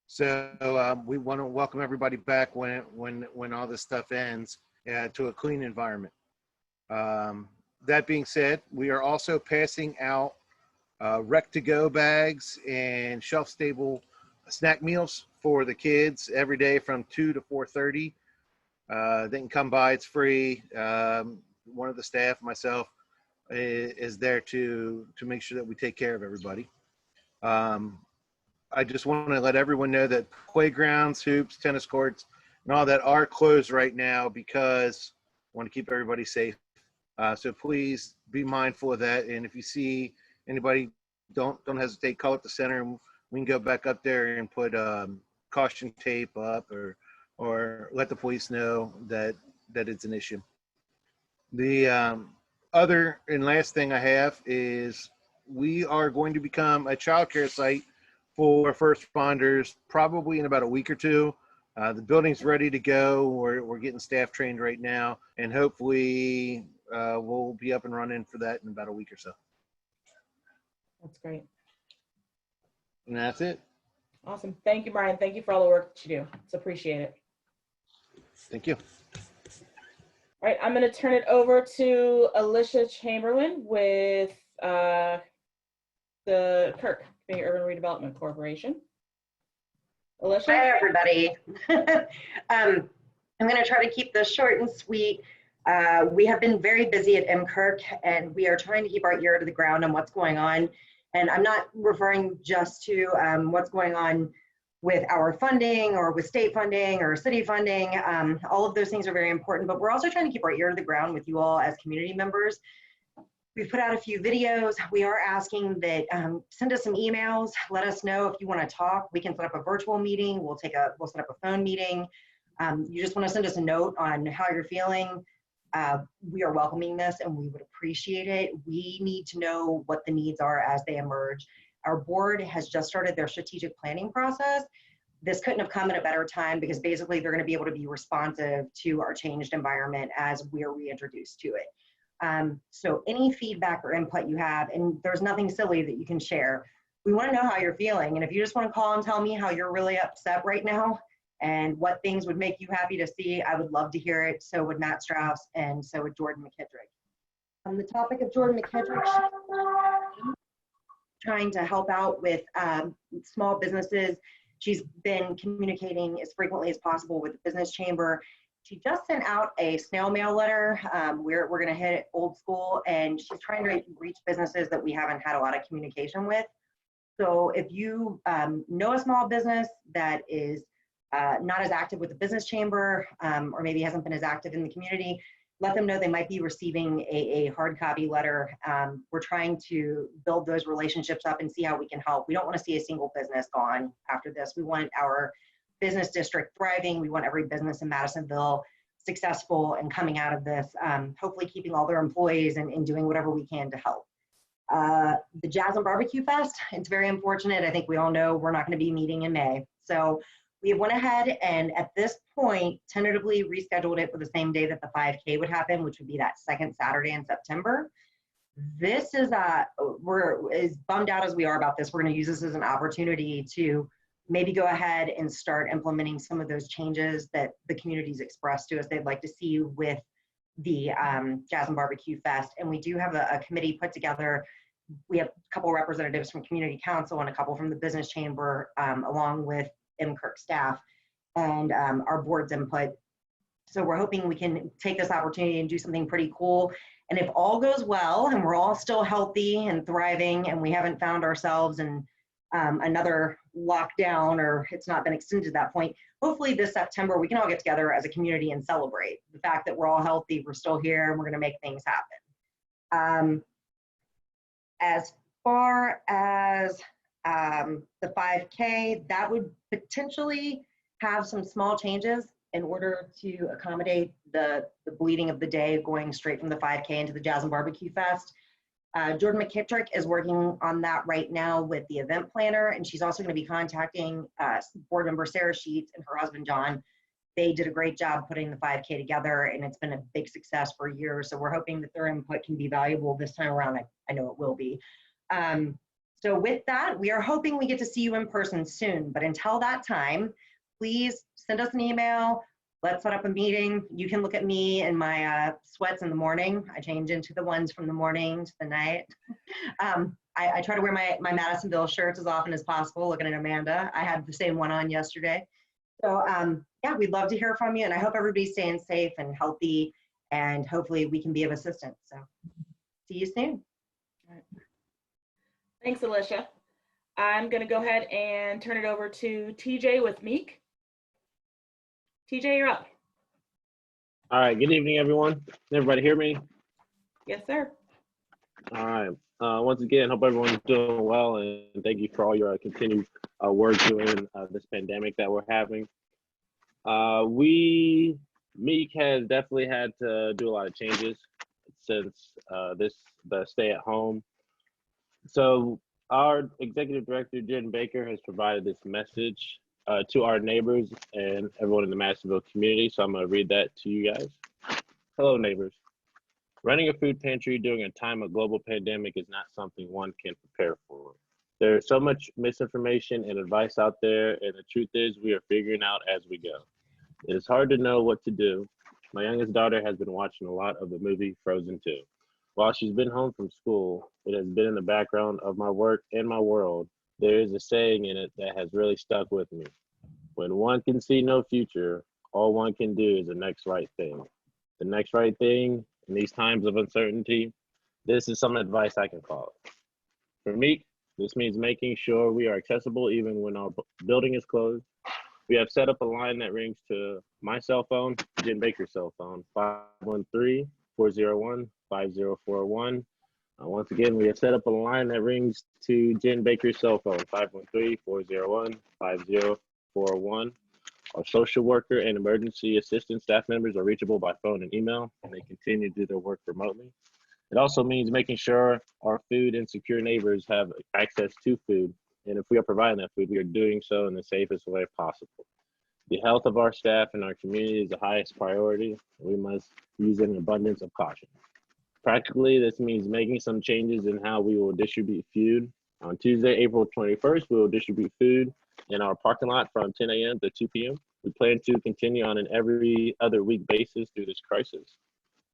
So we want to welcome everybody back when all this stuff ends to a clean environment. That being said, we are also passing out Rec-to-Go bags and shelf-stable snack meals for the kids every day from 2 to 4:30. They can come by, it's free. one of the staff, myself, is there to make sure that we take care of everybody. I just want to let everyone know that playgrounds, hoops, tennis courts, and all that are closed right now because I want to keep everybody safe. So please be mindful of that. And if you see anybody, don't hesitate. Call at the center, and we can go back up there and put caution tape up, or let the police know that it's an issue. The other and last thing I have is we are going to become a childcare site for first responders probably in about a week or two. The building's ready to go. We're getting staff trained right now, and hopefully we'll be up and running for that in about a week or so. That's great. And that's it. Awesome. Thank you, Brian. Thank you for all the work that you do. It's appreciated. Thank you. All right, I'm going to turn it over to Alicia Chamberlain with the Kirk, the Urban Redevelopment Corporation. Alicia? Hi, everybody. I'm going to try to keep this short and sweet. We have been very busy at MCirc, and we are trying to keep our ear to the ground on what's going on. And I'm not referring just to what's going on with our funding or with state funding or city funding. All of those things are very important, but we're also trying to keep our ear to the ground with you all as community members. We've put out a few videos. We are asking that send us some emails. Let us know if you want to talk. We can set up a virtual meeting. We'll set up a phone meeting. You just want to send us a note on how you're feeling. We are welcoming this, and we would appreciate it. We need to know what the needs are as they emerge. Our board has just started their strategic planning process. This couldn't have come at a better time because basically they're going to be able to be responsive to our changed environment as we're reintroduced to it. So any feedback or input you have, and there's nothing silly that you can share. We want to know how you're feeling. And if you just want to call and tell me how you're really upset right now and what things would make you happy to see, I would love to hear it. So would Matt Strauss, and so would Jordan McKittrick. On the topic of Jordan McKittrick, trying to help out with small businesses. She's been communicating as frequently as possible with the business chamber. She just sent out a snail mail letter. We're going to hit it old school, and she's trying to reach businesses that we haven't had a lot of communication with. So if you know a small business that is not as active with the business chamber, or maybe hasn't been as active in the community, let them know they might be receiving a hard copy letter. We're trying to build those relationships up and see how we can help. We don't want to see a single business gone after this. We want our business district thriving. We want every business in Madisonville successful and coming out of this, hopefully keeping all their employees and doing whatever we can to help. The Jazz and Barbecue Fest, it's very unfortunate. I think we all know we're not going to be meeting in May. So we went ahead and at this point tentatively rescheduled it for the same day that the 5K would happen, which would be that second Saturday in September. This is, we're as bummed out as we are about this, we're going to use this as an opportunity to maybe go ahead and start implementing some of those changes that the community's expressed to us they'd like to see with the Jazz and Barbecue Fest. And we do have a committee put together. We have a couple representatives from Community Council and a couple from the Business Chamber, along with MCirc staff and our board's input. So we're hoping we can take this opportunity and do something pretty cool. And if all goes well and we're all still healthy and thriving and we haven't found ourselves in another lockdown or it's not been extended to that point, hopefully this September we can all get together as a community and celebrate the fact that we're all healthy, we're still here, and we're going to make things happen. As far as the 5K, that would potentially have some small changes in order to accommodate the bleeding of the day going straight from the 5K into the Jazz and Barbecue Fest. Jordan McKittrick is working on that right now with the event planner, and she's also going to be contacting board member Sarah Sheets and her husband John. They did a great job putting the 5K together, and it's been a big success for years. So we're hoping that their input can be valuable this time around. I know it will be. So with that, we are hoping we get to see you in person soon. But until that time, please send us an email. Let's set up a meeting. You can look at me in my sweats in the morning. I change into the ones from the morning to the night. I try to wear my Madisonville shirts as often as possible. Looking at Amanda, I had the same one on yesterday. So yeah, we'd love to hear from you. And I hope everybody's staying safe and healthy and hopefully we can be of assistance. So see you soon. Thanks, Alicia. I'm going to go ahead and turn it over to TJ with Meek. TJ, you're up. All right, good evening, everyone. Can everybody hear me? Yes, sir. All right. Once again, hope everyone's doing well, and thank you for all your continued work during this pandemic that we're having. Meek has definitely had to do a lot of changes since the stay at home. So our executive director, Jen Baker, has provided this message to our neighbors and everyone in the Madisonville community. So I'm going to read that to you guys. Hello, neighbors. Running a food pantry during a time of global pandemic is not something one can prepare for. There is so much misinformation and advice out there, and the truth is we are figuring out as we go. It is hard to know what to do. My youngest daughter has been watching a lot of the movie Frozen 2. While she's been home from school, it has been in the background of my work and my world. There is a saying in it that has really stuck with me. When one can see no future, all one can do is the next right thing. The next right thing in these times of uncertainty, this is some advice I can follow. For me, this means making sure we are accessible even when our building is closed. We have set up a line that rings to my cell phone, Jen Baker's cell phone, 513-401-5041. Once again, we have set up a line that rings to Jen Baker's cell phone, 513-401-5041. Our social worker and emergency assistance staff members are reachable by phone and email, and they continue to do their work remotely. It also means making sure our food insecure neighbors have access to food. And if we are providing that food, we are doing so in the safest way possible. The health of our staff and our community is the highest priority. We must use an abundance of caution. Practically, this means making some changes in how we will distribute food. On Tuesday, April 21st, we will distribute food in our parking lot from 10 a.m. to 2 p.m. We plan to continue on an every other week basis through this crisis.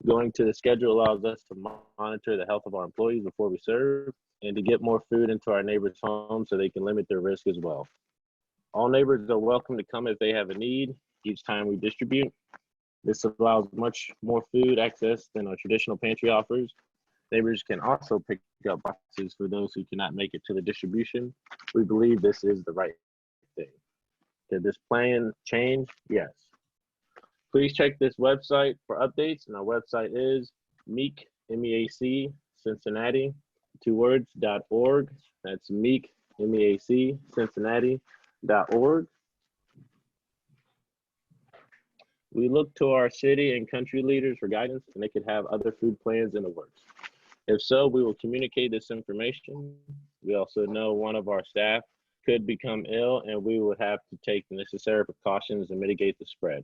Going to the schedule allows us to monitor the health of our employees before we serve and to get more food into our neighbors' homes so they can limit their risk as well. All neighbors are welcome to come if they have a need each time we distribute. This allows much more food access than our traditional pantry offers. Neighbors can also pick up boxes for those who cannot make it to the distribution. We believe this is the right thing. Did this plan change? Yes. Please check this website for updates, and our website is Meek, M-E-A-C, Cincinnati, 2 words, .org. That's Meek, M-E-A-C, Cincinnati.org. We look to our city and country leaders for guidance, and they could have other food plans in the works. If so, we will communicate this information. We also know one of our staff could become ill, and we would have to take the necessary precautions to mitigate the spread.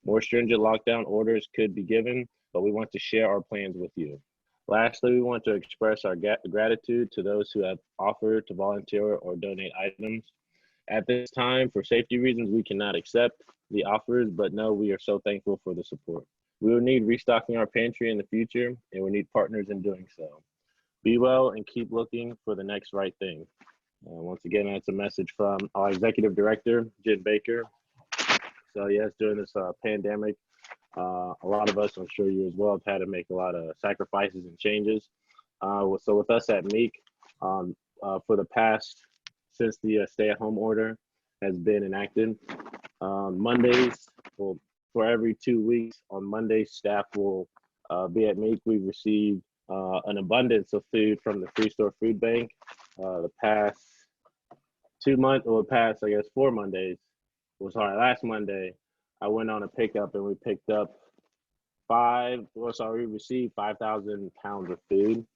More stringent lockdown orders could be given, but we want to share our plans with you. Lastly, we want to express our gratitude to those who have offered to volunteer or donate items. At this time, for safety reasons, we cannot accept the offers, but no, we are so thankful for the support. We will need restocking our pantry in the future, and we need partners in doing so. Be well and keep looking for the next right thing. Once again, that's a message from our executive director, Jen Baker. So yes, during this pandemic, a lot of us, I'm sure you as well, have had to make a lot of sacrifices and changes. So with us at Meek, for the past, since the stay-at-home order has been enacted, Mondays, well, for every 2 weeks, on Mondays, staff will be at Meek. We've received an abundance of food from the Free Store Food Bank. The past 2 months, or past, I guess, 4 Mondays, last Monday, I went on a pickup and we picked up we received 5,000 pounds of food.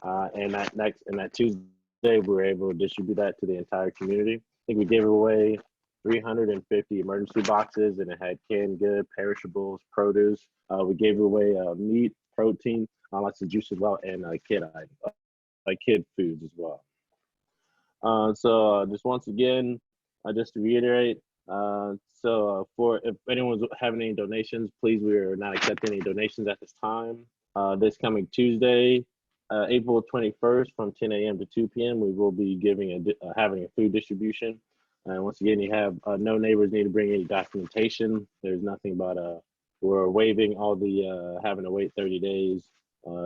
And that Tuesday, we were able to distribute that to the entire community. I think we gave away 350 emergency boxes, and it had canned good, perishables, produce. We gave away meat, protein, lots of juice as well, and kid foods as well. So just once again, just to reiterate, for if anyone's having any donations, please, we are not accepting any donations at this time. This coming Tuesday, April 21st, from 10 a.m. to 2 p.m., we will be having a food distribution. And once again, you have no neighbors need to bring any documentation. There's nothing but we're waiving all the having to wait 30 days.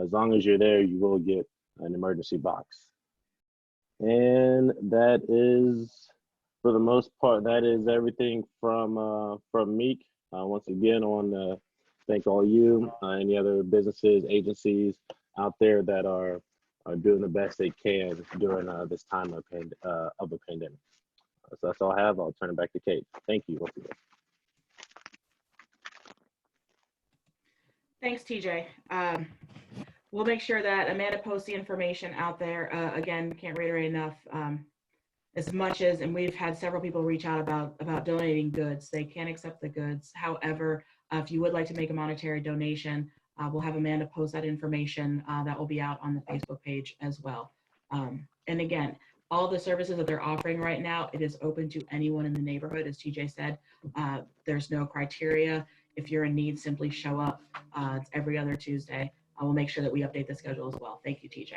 As long as you're there, you will get an emergency box. And that is, for the most part, that is everything from Meek. Once again, I want to thank all you, any other businesses, agencies out there that are doing the best they can during this time of a pandemic. So that's all I have. I'll turn it back to Kate. Thank you once again. Thanks, TJ. We'll make sure that Amanda posts the information out there. Again, can't reiterate enough. As much as, and we've had several people reach out about donating goods. They can't accept the goods. However, if you would like to make a monetary donation, we'll have Amanda post that information. That will be out on the Facebook page as well. And again, all the services that they're offering right now, it is open to anyone in the neighborhood. As TJ said, there's no criteria. If you're in need, simply show up. It's every other Tuesday. I will make sure that we update the schedule as well. Thank you, TJ.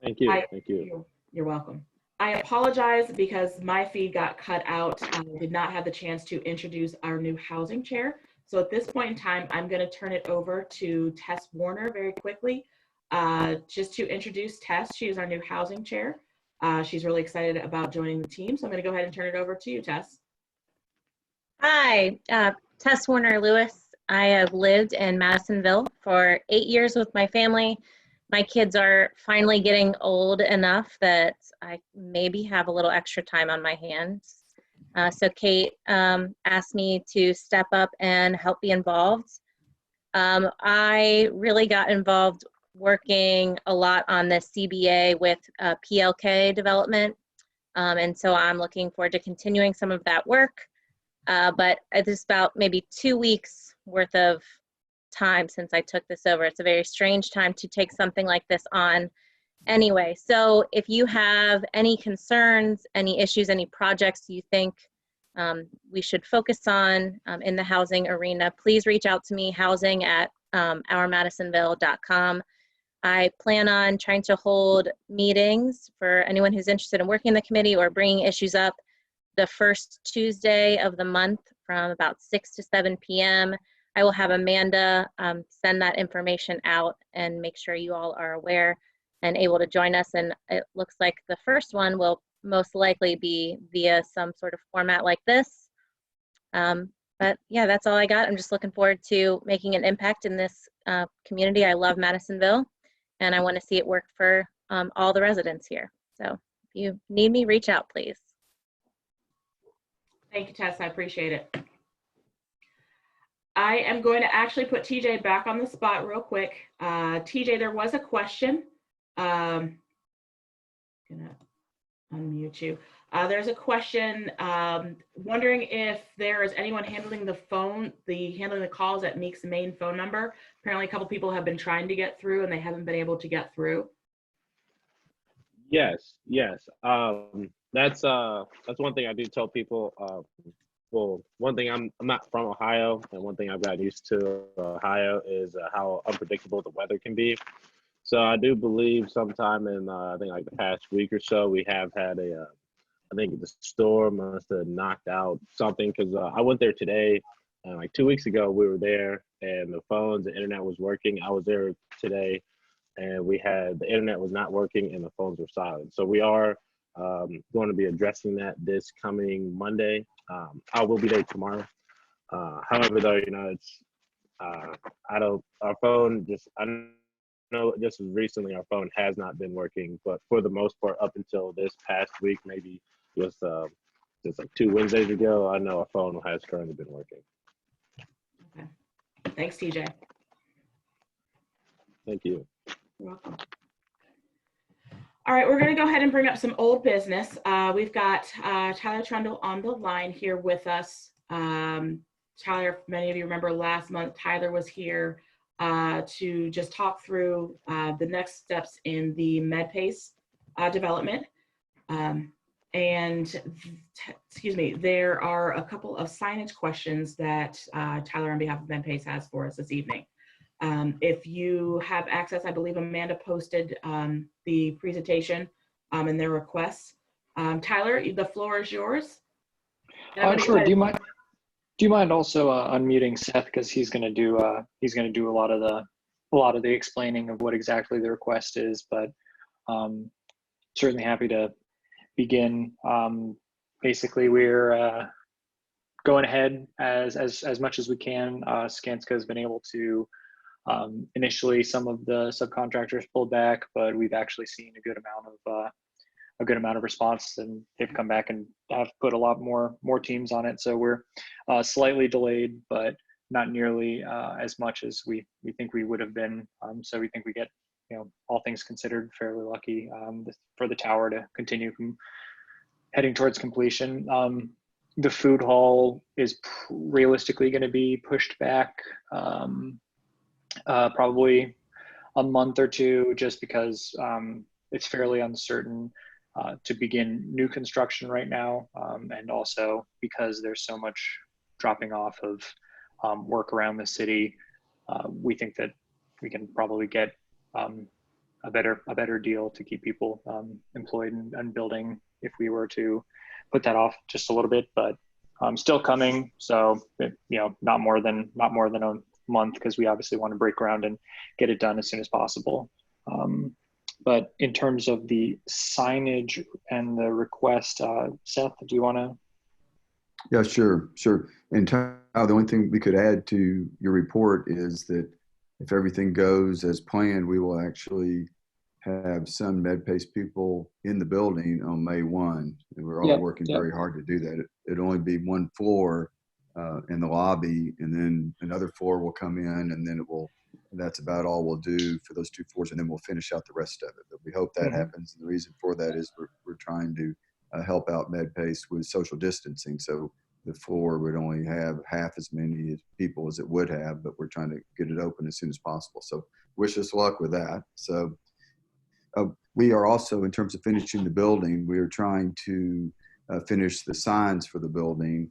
Thank you. Thank you. You're welcome. I apologize because my feed got cut out. I did not have the chance to introduce our new housing chair. So at this point in time, I'm going to turn it over to Tess Warner very quickly. Just to introduce Tess, she is our new housing chair. She's really excited about joining the team. So I'm going to go ahead and turn it over to you, Tess. Hi, Tess Warner Lewis. I have lived in Madisonville for 8 years with my family. My kids are finally getting old enough that I maybe have a little extra time on my hands. So Kate asked me to step up and help be involved. I really got involved working a lot on the CBA with PLK development. And so I'm looking forward to continuing some of that work. But it's about maybe 2 weeks worth of time since I took this over. It's a very strange time to take something like this on anyway. So if you have any concerns, any issues, any projects you think we should focus on in the housing arena, please reach out to me, housing@ourmadisonville.com. I plan on trying to hold meetings for anyone who's interested in working in the committee or bringing issues up the first Tuesday of the month from about 6 to 7 p.m. I will have Amanda send that information out and make sure you all are aware and able to join us. And it looks like the first one will most likely be via some sort of format like this. But yeah, that's all I got. I'm just looking forward to making an impact in this community. I love Madisonville, and I want to see it work for all the residents here. So if you need me, reach out, please. Thank you, Tess. I appreciate it. I am going to actually put TJ back on the spot real quick. TJ, there was a question. Gonna unmute you. There's a question wondering if there is anyone handling the phone, handling the calls at Meek's main phone number. Apparently a couple people have been trying to get through and they haven't been able to get through. Yes. That's one thing I do tell people. Well, one thing I'm not from Ohio, and one thing I've gotten used to Ohio is how unpredictable the weather can be. So I do believe sometime in I think like the past week or so we have had I think the storm must have knocked out something, because I went there today, and like 2 weeks ago we were there and the phones, the internet was working. I was there today and the internet was not working and the phones were silent. So we are going to be addressing that this coming Monday. I will be there tomorrow. However, though, it's our phone I know just recently our phone has not been working, but for the most part, up until this past week, maybe just like 2 Wednesdays ago, I know our phone has currently been working. Okay. Thanks, TJ. Thank you. You're welcome. All right, we're going to go ahead and bring up some old business. We've got Tyler Trundle on the line here with us. Tyler, many of you remember last month, Tyler was here to just talk through the next steps in the MedPace development. Excuse me, there are a couple of signage questions that Tyler on behalf of MedPace has for us this evening. If you have access, I believe Amanda posted the presentation and their requests. Tyler, the floor is yours. Sure. Do you mind? Do you mind also unmuting Seth, because he's going to do a lot of the explaining of what exactly the request is, but certainly happy to begin. Basically, we're going ahead as much as we can. Skanska has been able to initially, some of the subcontractors pulled back, but we've actually seen a good amount of response, and they've come back and have put a lot more teams on it. So we're slightly delayed, but not nearly as much as we think we would have been. So we think we get, all things considered, fairly lucky for the tower to continue heading towards completion. The food hall is realistically going to be pushed back probably a month or two, just because it's fairly uncertain to begin new construction right now, and also because there's so much dropping off of work around the city. We think that we can probably get a better deal to keep people employed and building if we were to put that off just a little bit, but still coming. So not more than a month, because we obviously want to break ground and get it done as soon as possible. But in terms of the signage and the request, Seth, do you want to? Yeah, sure. And the only thing we could add to your report is that if everything goes as planned, we will actually have some MedPace people in the building on May 1. And we're all working very hard to do that. It'll only be one floor in the lobby, and then another floor will come in, and then that's about all we'll do for those 2 floors, and then we'll finish out the rest of it. But we hope that happens. And the reason for that is we're trying to help out MedPace with social distancing. So the floor would only have half as many people as it would have, but we're trying to get it open as soon as possible. So wish us luck with that. So we are also, in terms of finishing the building, we are trying to finish the signs for the building.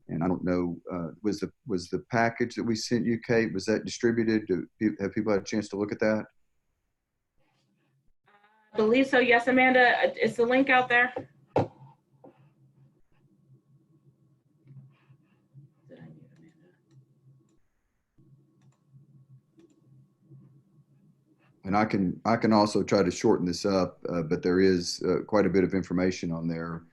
And I don't know, was the package that we sent you, Kate, was that distributed? Have people had a chance to look at that? I believe so. Yes, Amanda. Is the link out there? And I can also try to shorten this up, but there is quite a bit of information on there.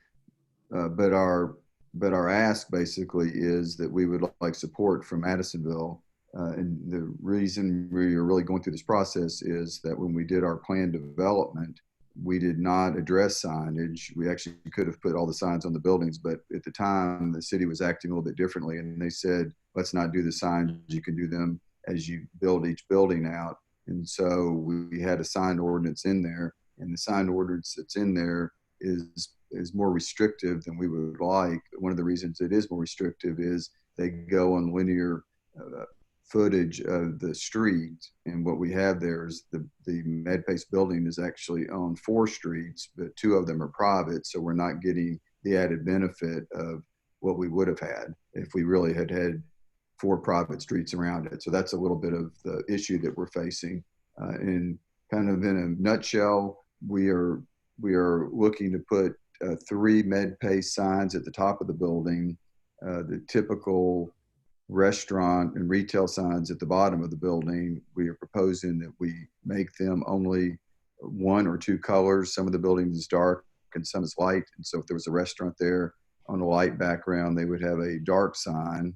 But our ask basically is that we would like support from Madisonville. And the reason we are really going through this process is that when we did our plan development, we did not address signage. We actually could have put all the signs on the buildings, but at the time the city was acting a little bit differently, and they said, let's not do the signs. You can do them as you build each building out. And so we had a sign ordinance in there, and the sign ordinance that's in there is more restrictive than we would like. One of the reasons it is more restrictive is they go on linear footage of the street, and what we have there is the MedPace building is actually on 4 streets, but 2 of them are private, so we're not getting the added benefit of what we would have had if we really had 4 private streets around it. So that's a little bit of the issue that we're facing. In a nutshell, we are looking to put 3 MedPace signs at the top of the building, the typical restaurant and retail signs at the bottom of the building. We are proposing that we make them only 1 or 2 colors. Some of the building is dark and some is light. And so if there was a restaurant there on a light background, they would have a dark sign.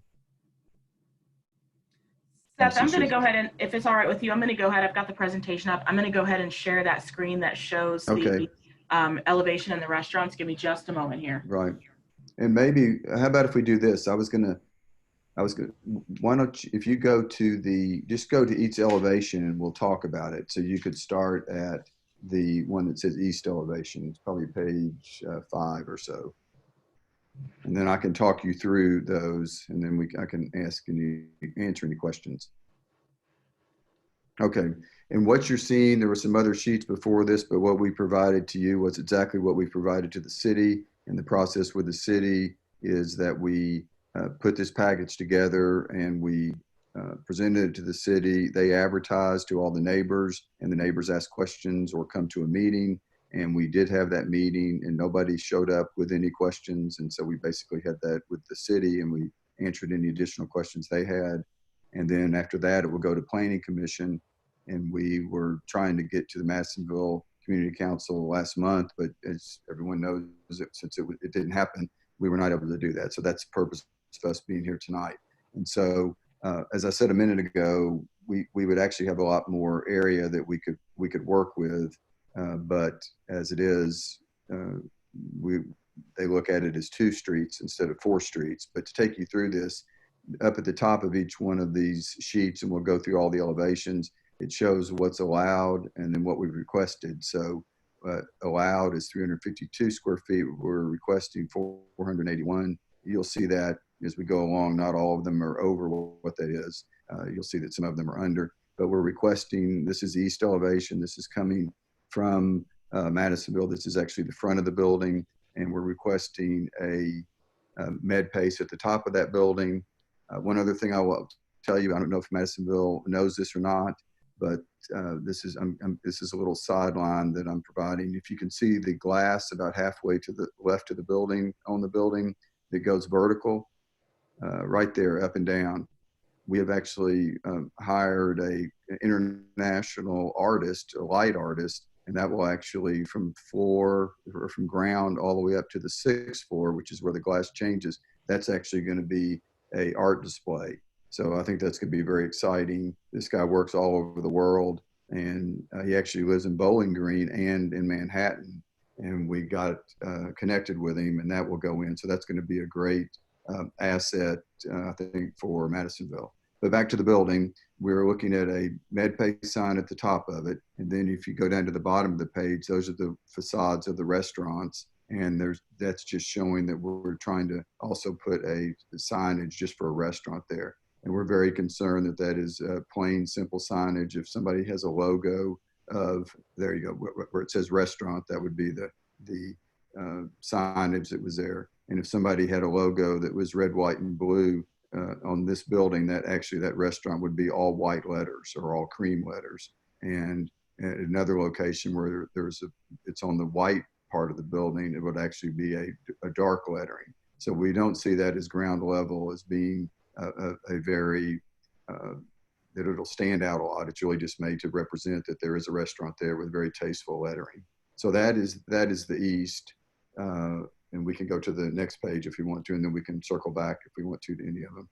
Seth, I'm going to go ahead and, if it's all right with you, I'm going to go ahead. I've got the presentation up. I'm going to go ahead and share that screen that shows the elevation in the restaurants. Give me just a moment here. Right. And maybe, how about if we do this? Why don't you, if you just go to each elevation and we'll talk about it. So you could start at the one that says east elevation. It's probably page 5 or so. And then I can talk you through those, and then I can answer any questions. Okay, and what you're seeing, there were some other sheets before this, but what we provided to you was exactly what we provided to the city. And the process with the city is that we put this package together and we presented it to the city. They advertised to all the neighbors, and the neighbors asked questions or come to a meeting. And we did have that meeting, and nobody showed up with any questions. And so we basically had that with the city, and we answered any additional questions they had. And then after that, it will go to Planning Commission. And we were trying to get to the Madisonville Community Council last month, but as everyone knows, since it didn't happen, we were not able to do that. So that's the purpose of us being here tonight. And so, as I said a minute ago, we would actually have a lot more area that we could work with, but as it is, they look at it as 2 streets instead of 4 streets. But to take you through this, up at the top of each one of these sheets, and we'll go through all the elevations, it shows what's allowed and then what we've requested. So allowed is 352 square feet. We're requesting 481. You'll see that as we go along. Not all of them are over what that is. You'll see that some of them are under, but we're requesting, this is the east elevation. This is coming from Madisonville. This is actually the front of the building, and we're requesting a med pace at the top of that building. One other thing I will tell you, I don't know if Madisonville knows this or not, but this is a little sideline that I'm providing. If you can see the glass about halfway to the left of the building, on the building that goes vertical, right there, up and down. We have actually hired an international artist, a light artist, and that will actually from floor or from ground all the way up to the 6th floor, which is where the glass changes. That's actually going to be a art display. So I think that's going to be very exciting. This guy works all over the world, and he actually lives in Bowling Green and in Manhattan. And we got connected with him, and that will go in. So that's going to be a great asset, I think, for Madisonville. But back to the building, we're looking at a MedPay sign at the top of it. And then if you go down to the bottom of the page, those are the facades of the restaurants. And that's just showing that we're trying to also put a signage just for a restaurant there. And we're very concerned that that is plain, simple signage. If somebody has a logo of, there you go, where it says restaurant, that would be the signage that was there. And if somebody had a logo that was red, white, and blue on this building, that restaurant would be all white letters or all cream letters. And at another location where it's on the white part of the building, it would actually be a dark lettering. So we don't see that as ground level as being a very, that it'll stand out a lot. It's really just made to represent that there is a restaurant there with very tasteful lettering. So that is the east. And we can go to the next page if you want to, and then we can circle back if we want to any of them.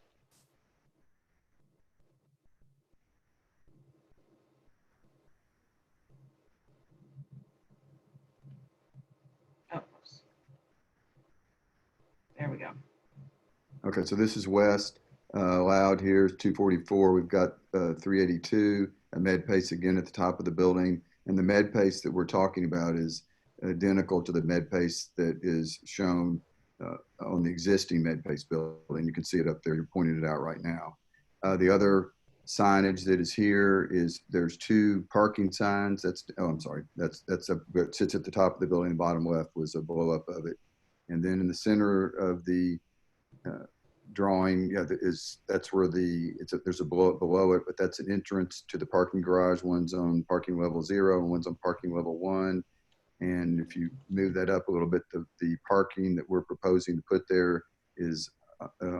Oh, there we go. Okay, so this is west. Allowed here is 244. We've got 382, a med pace again at the top of the building. And the med pace that we're talking about is identical to the med pace that is shown on the existing med pace building. You can see it up there. You're pointing it out right now. The other signage that is here is there's 2 parking signs. That sits at the top of the building. The bottom left was a blow up of it. And then in the center of the drawing, that's where there's a blow up below it, but that's an entrance to the parking garage. One's on parking level 0 and one's on parking level 1. And if you move that up a little bit, the parking that we're proposing to put there is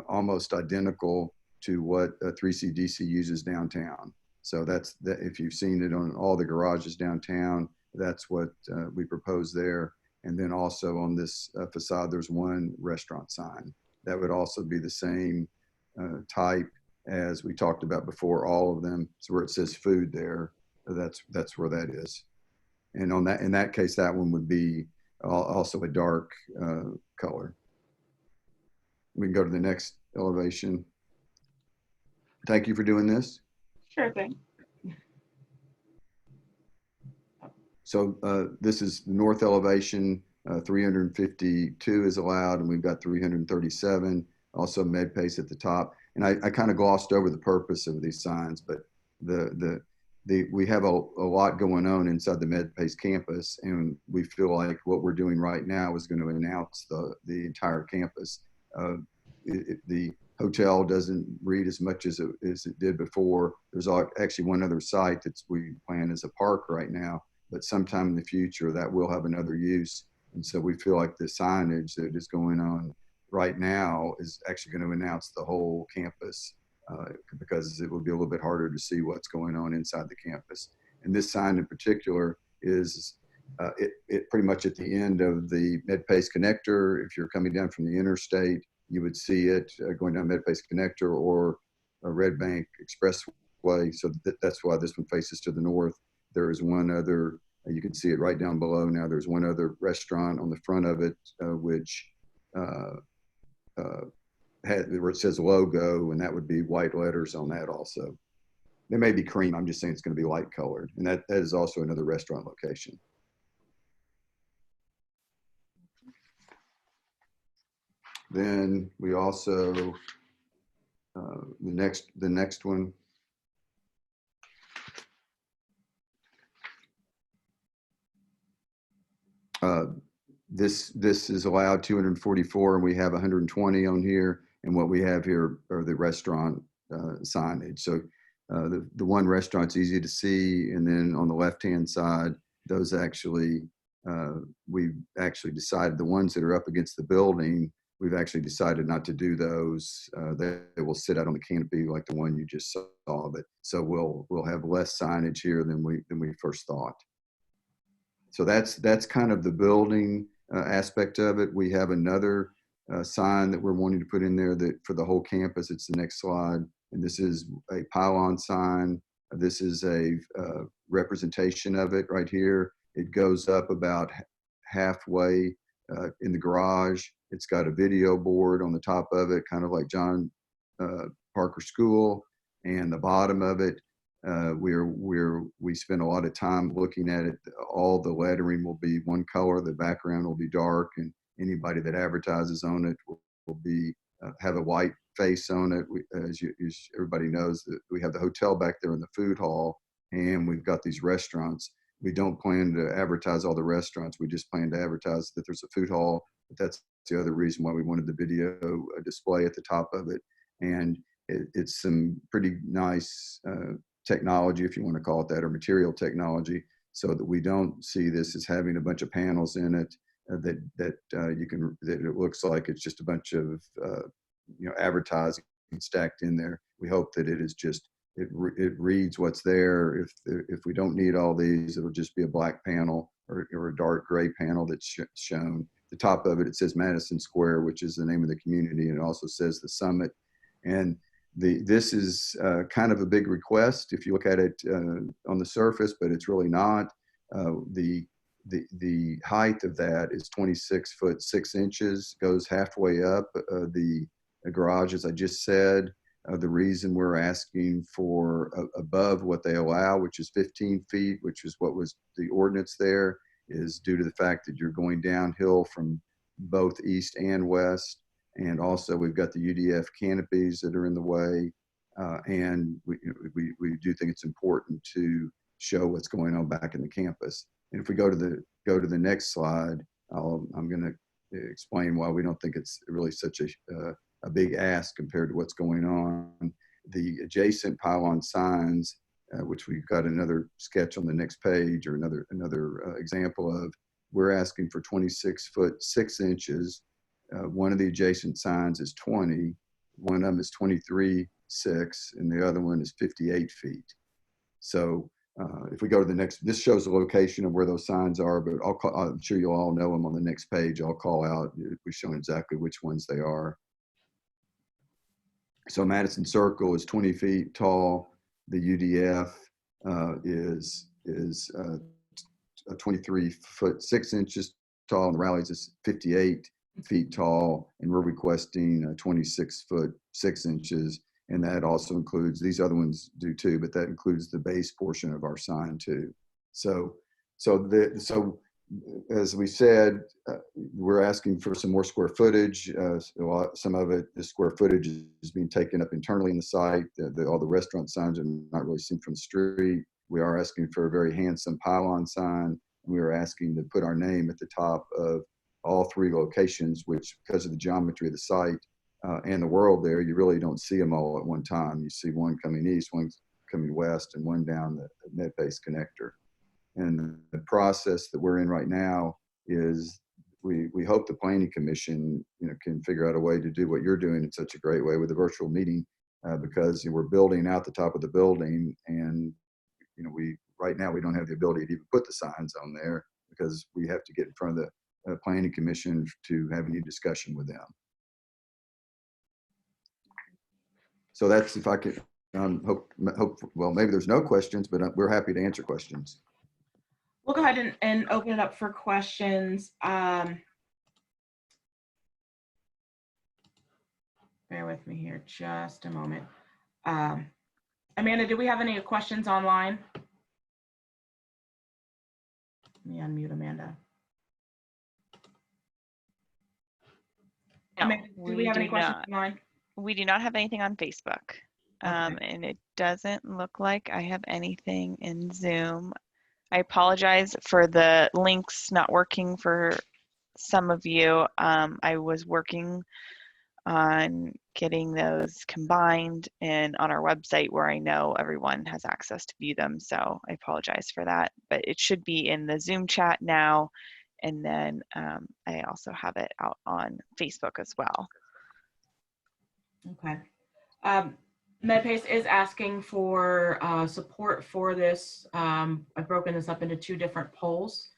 almost identical to what 3CDC uses downtown. So that's if you've seen it on all the garages downtown, that's what we propose there. And then also on this facade, there's 1 restaurant sign. That would also be the same type as we talked about before, all of them. So where it says food there, that's where that is. And in that case, that one would be also a dark color. We can go to the next elevation. Thank you for doing this. Sure thing. So this is the north elevation. 352 is allowed, and we've got 337. Also med pace at the top. And I kind of glossed over the purpose of these signs, but we have a lot going on inside the MedPace campus, and we feel like what we're doing right now is going to announce the entire campus. The hotel doesn't read as much as it did before. There's actually one other site that we plan as a park right now, but sometime in the future that will have another use. And so we feel like the signage that is going on right now is actually going to announce the whole campus because it will be a little bit harder to see what's going on inside the campus. And this sign in particular is it pretty much at the end of the MedPace connector. If you're coming down from the interstate, you would see it going down MedPace connector or a Red Bank Expressway. So that's why this one faces to the north. There is one other, you can see it right down below now. There's one other restaurant on the front of it, which where it says logo, and that would be white letters on that also. There may be cream. I'm just saying it's going to be light colored. And that is also another restaurant location. Then we also, the next one, this is allowed 244 and we have 120 on here. And what we have here are the restaurant signage. So the one restaurant's easy to see. And then on the left-hand side, those actually, we've actually decided the ones that are up against the building, we've actually decided not to do those. They will sit out on the canopy like the one you just saw. But so we'll have less signage here than we first thought. So that's kind of the building aspect of it. We have another sign that we're wanting to put in there that for the whole campus. It's the next slide, and this is a pylon sign. This is a representation of it right here. It goes up about halfway in the garage. It's got a video board on the top of it, kind of like John Parker School, and the bottom of it. We spend a lot of time looking at it. All the lettering will be one color. The background will be dark, and anybody that advertises on it will be have a white face on it. As everybody knows, that we have the hotel back there in the food hall, and we've got these restaurants. We don't plan to advertise all the restaurants. We just plan to advertise that there's a food hall. But that's the other reason why we wanted the video display at the top of it. And it's some pretty nice technology, if you want to call it that, or material technology, so that we don't see this as having a bunch of panels in it that it looks like it's just a bunch of advertising stacked in there. We hope that it is just it reads what's there. If we don't need all these, it'll just be a black panel or a dark gray panel that's shown. The top of it, it says Madison Square, which is the name of the community, and it also says the summit. And this is kind of a big request if you look at it on the surface, but it's really not. The height of that is 26 foot 6 inches, goes halfway up the garage, as I just said. The reason we're asking for above what they allow, which is 15 feet, which is what was the ordinance there, is due to the fact that you're going downhill from both east and west. And also we've got the UDF canopies that are in the way. And we do think it's important to show what's going on back in the campus. And if we go to the next slide, I'm going to explain why we don't think it's really such a big ask compared to what's going on. The adjacent pylon signs, which we've got another sketch on the next page, or another example of, we're asking for 26 foot 6 inches. One of the adjacent signs is 20. One of them is 23.6, and the other one is 58 feet. So if we go to the next, this shows the location of where those signs are, but I'm sure you'll all know them on the next page. I'll call out, we've shown exactly which ones they are. So Madison Circle is 20 feet tall. The UDF is 23 foot 6 inches tall, and the Rallies is 58 feet tall, and we're requesting 26 foot 6 inches. And that also includes, these other ones do too, but that includes the base portion of our sign too. So as we said, we're asking for some more square footage. Some of it, the square footage is being taken up internally in the site. All the restaurant signs are not really seen from the street. We are asking for a very handsome pylon sign. We are asking to put our name at the top of all three locations, which, because of the geometry of the site and the world there, you really don't see them all at one time. You see one coming east, one coming west, and one down the MedPace connector. And the process that we're in right now is we hope the planning commission, can figure out a way to do what you're doing in such a great way with a virtual meeting, because we're building out the top of the building, and right now we don't have the ability to even put the signs on there because we have to get in front of the planning commission to have any discussion with them. So that's, if I could, well, maybe there's no questions, but we're happy to answer questions. We'll go ahead and open it up for questions. Bear with me here just a moment. Amanda, do we have any questions online? Let me unmute Amanda. No, Amanda, do we have any questions not. online? We do not have anything on Facebook. Okay. And it doesn't look like I have anything in Zoom. I apologize for the links not working for some of you. I was working on getting those combined and on our website where I know everyone has access to view them. So I apologize for that, but it should be in the Zoom chat now. And then I also have it out on Facebook as well. Okay. MedPace is asking for support for this. I've broken this up into 2 different polls.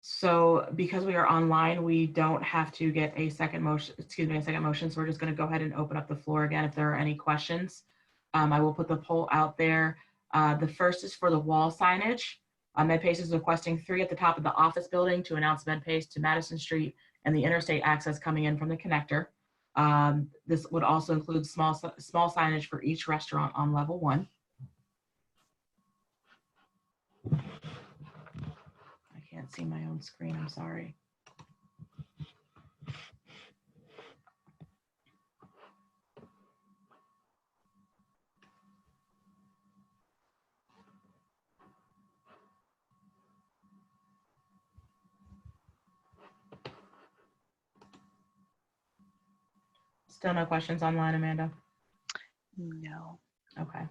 So because we are online, we don't have to get a second motion, So we're just going to go ahead and open up the floor again if there are any questions. I will put the poll out there. The first is for the wall signage. MedPace is requesting 3 at the top of the office building to announce MedPace to Madison Street and the interstate access coming in from the connector. This would also include small signage for each restaurant on level 1. I can't see my own screen, I'm sorry. Still no questions online, Amanda? No. Okay.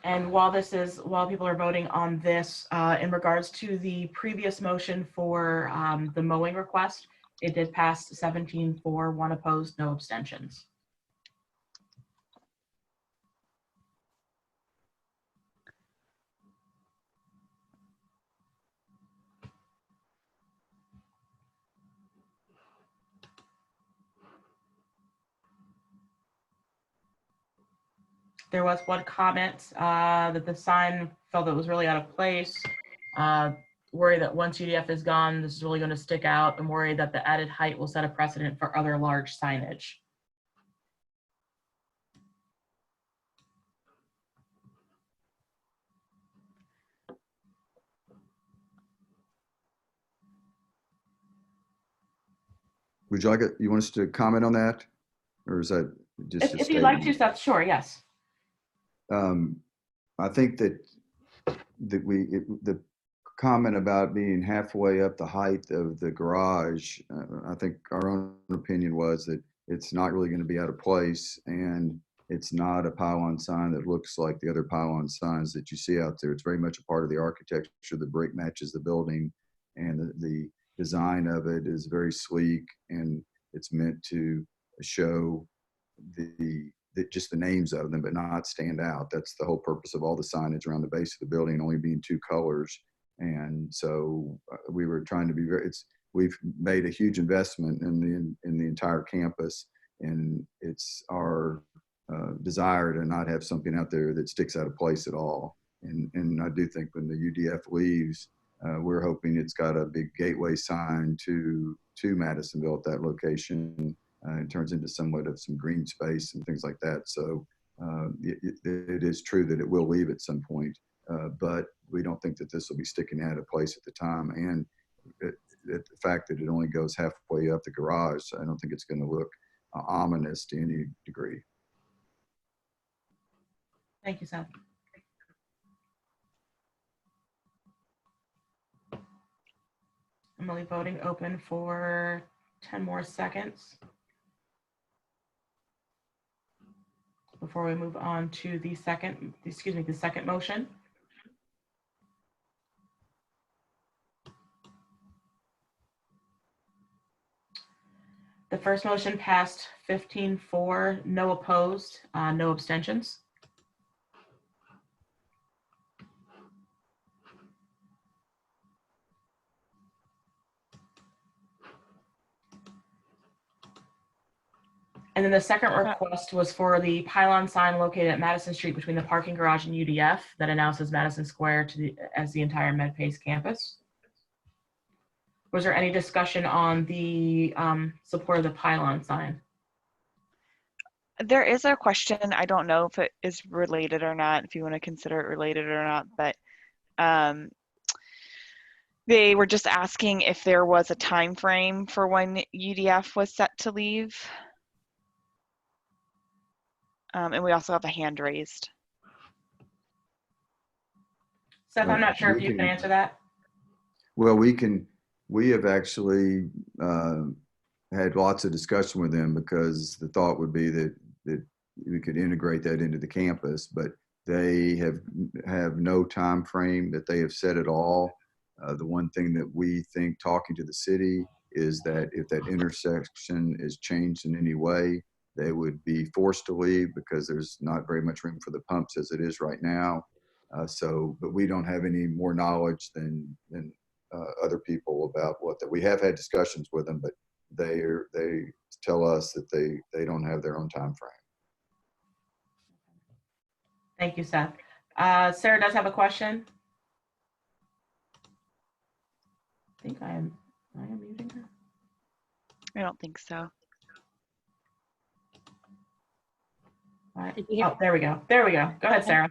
And while people are voting on this, in regards to the previous motion for the mowing request, it did pass 17-4, 1 opposed, no abstentions. There was one comment that the sign felt it was really out of place. Worry that once UDF is gone, this is really going to stick out, and worry that the added height will set a precedent for other large signage. Would you like it? You want us to comment on that, or is that just If you'd like to, that's sure. Yes. I think that the comment about being halfway up the height of the garage, I think our own opinion was that it's not really going to be out of place, and it's not a pylon sign that looks like the other pylon signs that you see out there. It's very much a part of the architecture. The brick matches the building, and the design of it is very sleek, and it's meant to show just the names of them, but not stand out. That's the whole purpose of all the signage around the base of the building, only being 2 colors. And so we were trying to be we've made a huge investment in the entire campus, and it's our desire to not have something out there that sticks out of place at all. And I do think when the UDF leaves, we're hoping it's got a big gateway sign to Madisonville at that location. It turns into somewhat of some green space and things like that. So it is true that it will leave at some point, but we don't think that this will be sticking out of place at the time. And the fact that it only goes halfway up the garage, I don't think it's going to look ominous to any degree. Thank you, Seth. I'm only voting open for 10 more seconds. before we move on to the second motion. The first motion passed 15-4, no opposed, no abstentions. And then the second request was for the pylon sign located at Madison Street between the parking garage and UDF that announces Madison Square as the entire MedPace campus. Was there any discussion on the support of the pylon sign? There is a question. I don't know if it is related or not, if you want to consider it related or not, but they were just asking if there was a time frame for when UDF was set to leave. And we also have a hand raised. Seth, I'm not sure if you can answer that. Well, we have actually had lots of discussion with them because the thought would be that we could integrate that into the campus, but they have no time frame that they have set at all. The one thing that we think, talking to the city, is that if that intersection is changed in any way, they would be forced to leave because there's not very much room for the pumps as it is right now. But we don't have any more knowledge than other people about that. We have had discussions with them, but they tell us that they don't have their own time frame. Thank you, Seth. Sarah does have a question. I think I am muting her. I don't think so. Oh, there we go. There we go. Go ahead, Sarah.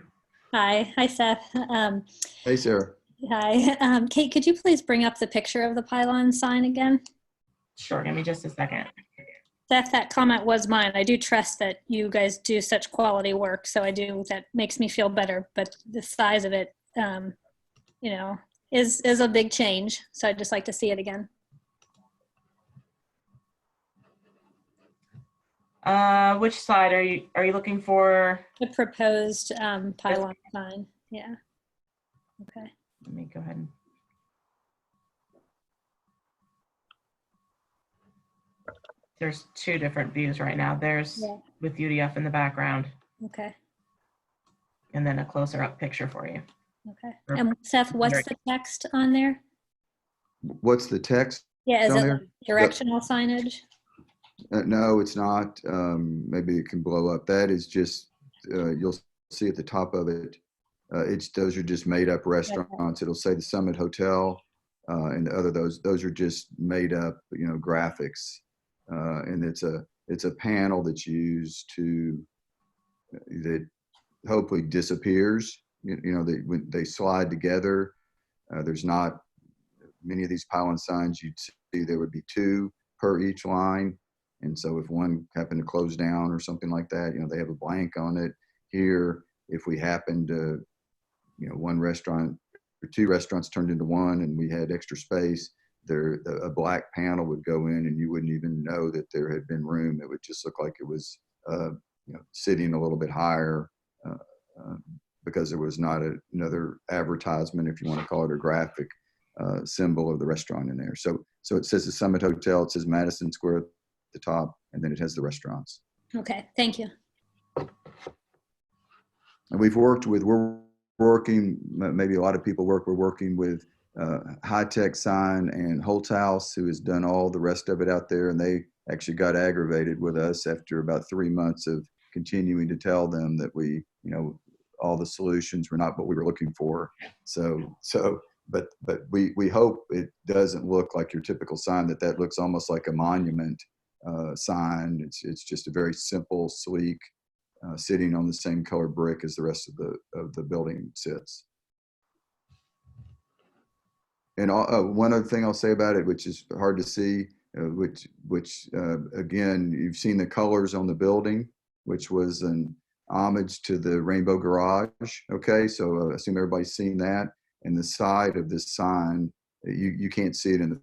Hi, Seth. Hey, Sarah. Hi, Kate. Could you please bring up the picture of the pylon sign again? Sure. Give me just a second. Seth, that comment was mine. I do trust that you guys do such quality work, so that makes me feel better. But the size of it, is a big change. So I'd just like to see it again. Which slide are you looking for? The proposed pylon sign. Yeah. Okay. Let me go ahead and. There's two different views right now. There's with UDF in the background. Okay. And then a closer up picture for you. Okay. And Seth, what's the text on there? What's the text? Yeah, is it directional signage? No, it's not. Maybe it can blow up. That is just, you'll see at the top of it, those are just made up restaurants. It'll say the Summit Hotel, and the other, those are just made up, graphics. And it's a panel that's used that hopefully disappears. When they slide together, there's not many of these pylon signs you'd see. There would be two per each line. And so if one happened to close down or something like that, they have a blank on it. Here, if we happen to, one restaurant or two restaurants turned into one and we had extra space, a black panel would go in and you wouldn't even know that there had been room. It would just look like it was, sitting a little bit higher because there was not another advertisement, if you want to call it, a graphic symbol of the restaurant in there. So it says the Summit Hotel, it says Madison Square at the top, and then it has the restaurants. Okay, thank you. And we're working, maybe a lot of people we're working with High Tech Sign and Holthouse, who has done all the rest of it out there, and they actually got aggravated with us after about 3 months of continuing to tell them that all the solutions were not what we were looking for. But we hope it doesn't look like your typical sign, that looks almost like a monument sign. It's just a very simple, sleek, sitting on the same color brick as the rest of the building sits. And one other thing I'll say about it, which is hard to see, which again, you've seen the colors on the building, which was an homage to the Rainbow Garage. Okay, so I assume everybody's seen that. And the side of this sign, you can't see it in the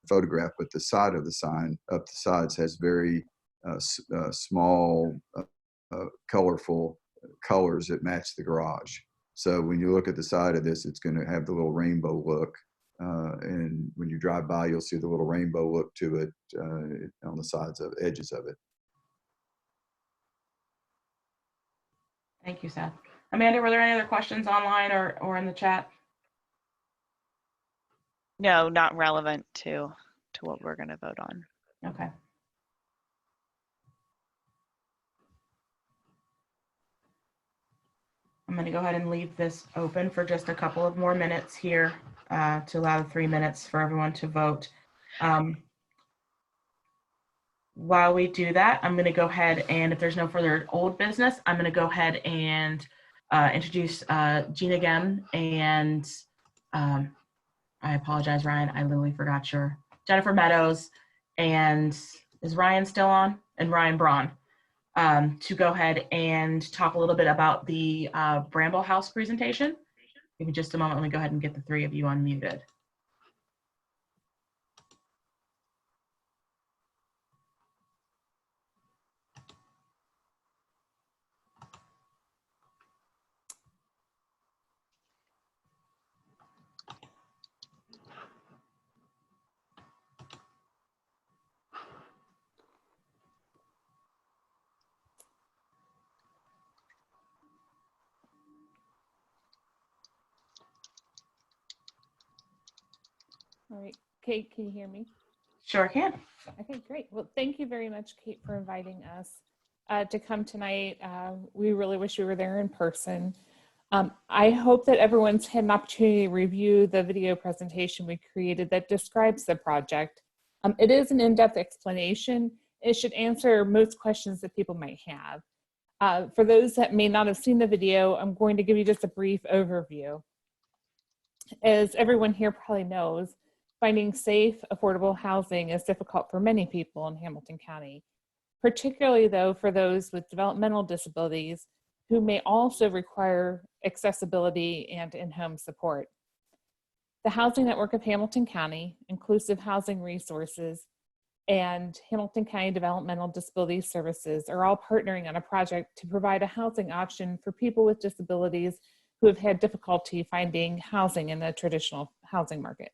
photograph, but the side of the sign, up the sides, has very small colorful colors that match the garage. So when you look at the side of this, it's going to have the little rainbow look. And when you drive by, you'll see the little rainbow look to it on the sides of edges of it. Thank you, Seth. Amanda, were there any other questions online or in the chat? No, not relevant to what we're going to vote on. Okay. I'm going to go ahead and leave this open for just a couple of more minutes here to allow the 3 minutes for everyone to vote. While we do that, I'm going to go ahead and if there's no further old business, I'm going to go ahead and introduce Gina Gem and I apologize, Ryan. I literally forgot your Jennifer Meadows and is Ryan still on? And Ryan Braun to go ahead and talk a little bit about the Bramble House presentation. Give me just a moment. Let me go ahead and get the three of you unmuted. All right, Kate, can you hear me? Sure can. Okay, great. Well, thank you very much, Kate, for inviting us to come tonight. We really wish we were there in person. I hope that everyone's had an opportunity to review the video presentation we created that describes the project. It is an in-depth explanation. It should answer most questions that people might have. For those that may not have seen the video, I'm going to give you just a brief overview. As everyone here probably knows, finding safe, affordable housing is difficult for many people in Hamilton County, particularly though for those with developmental disabilities who may also require accessibility and in-home support. The Housing Network of Hamilton County, Inclusive Housing Resources, and Hamilton County Developmental Disability Services are all partnering on a project to provide a housing option for people with disabilities who have had difficulty finding housing in the traditional housing market.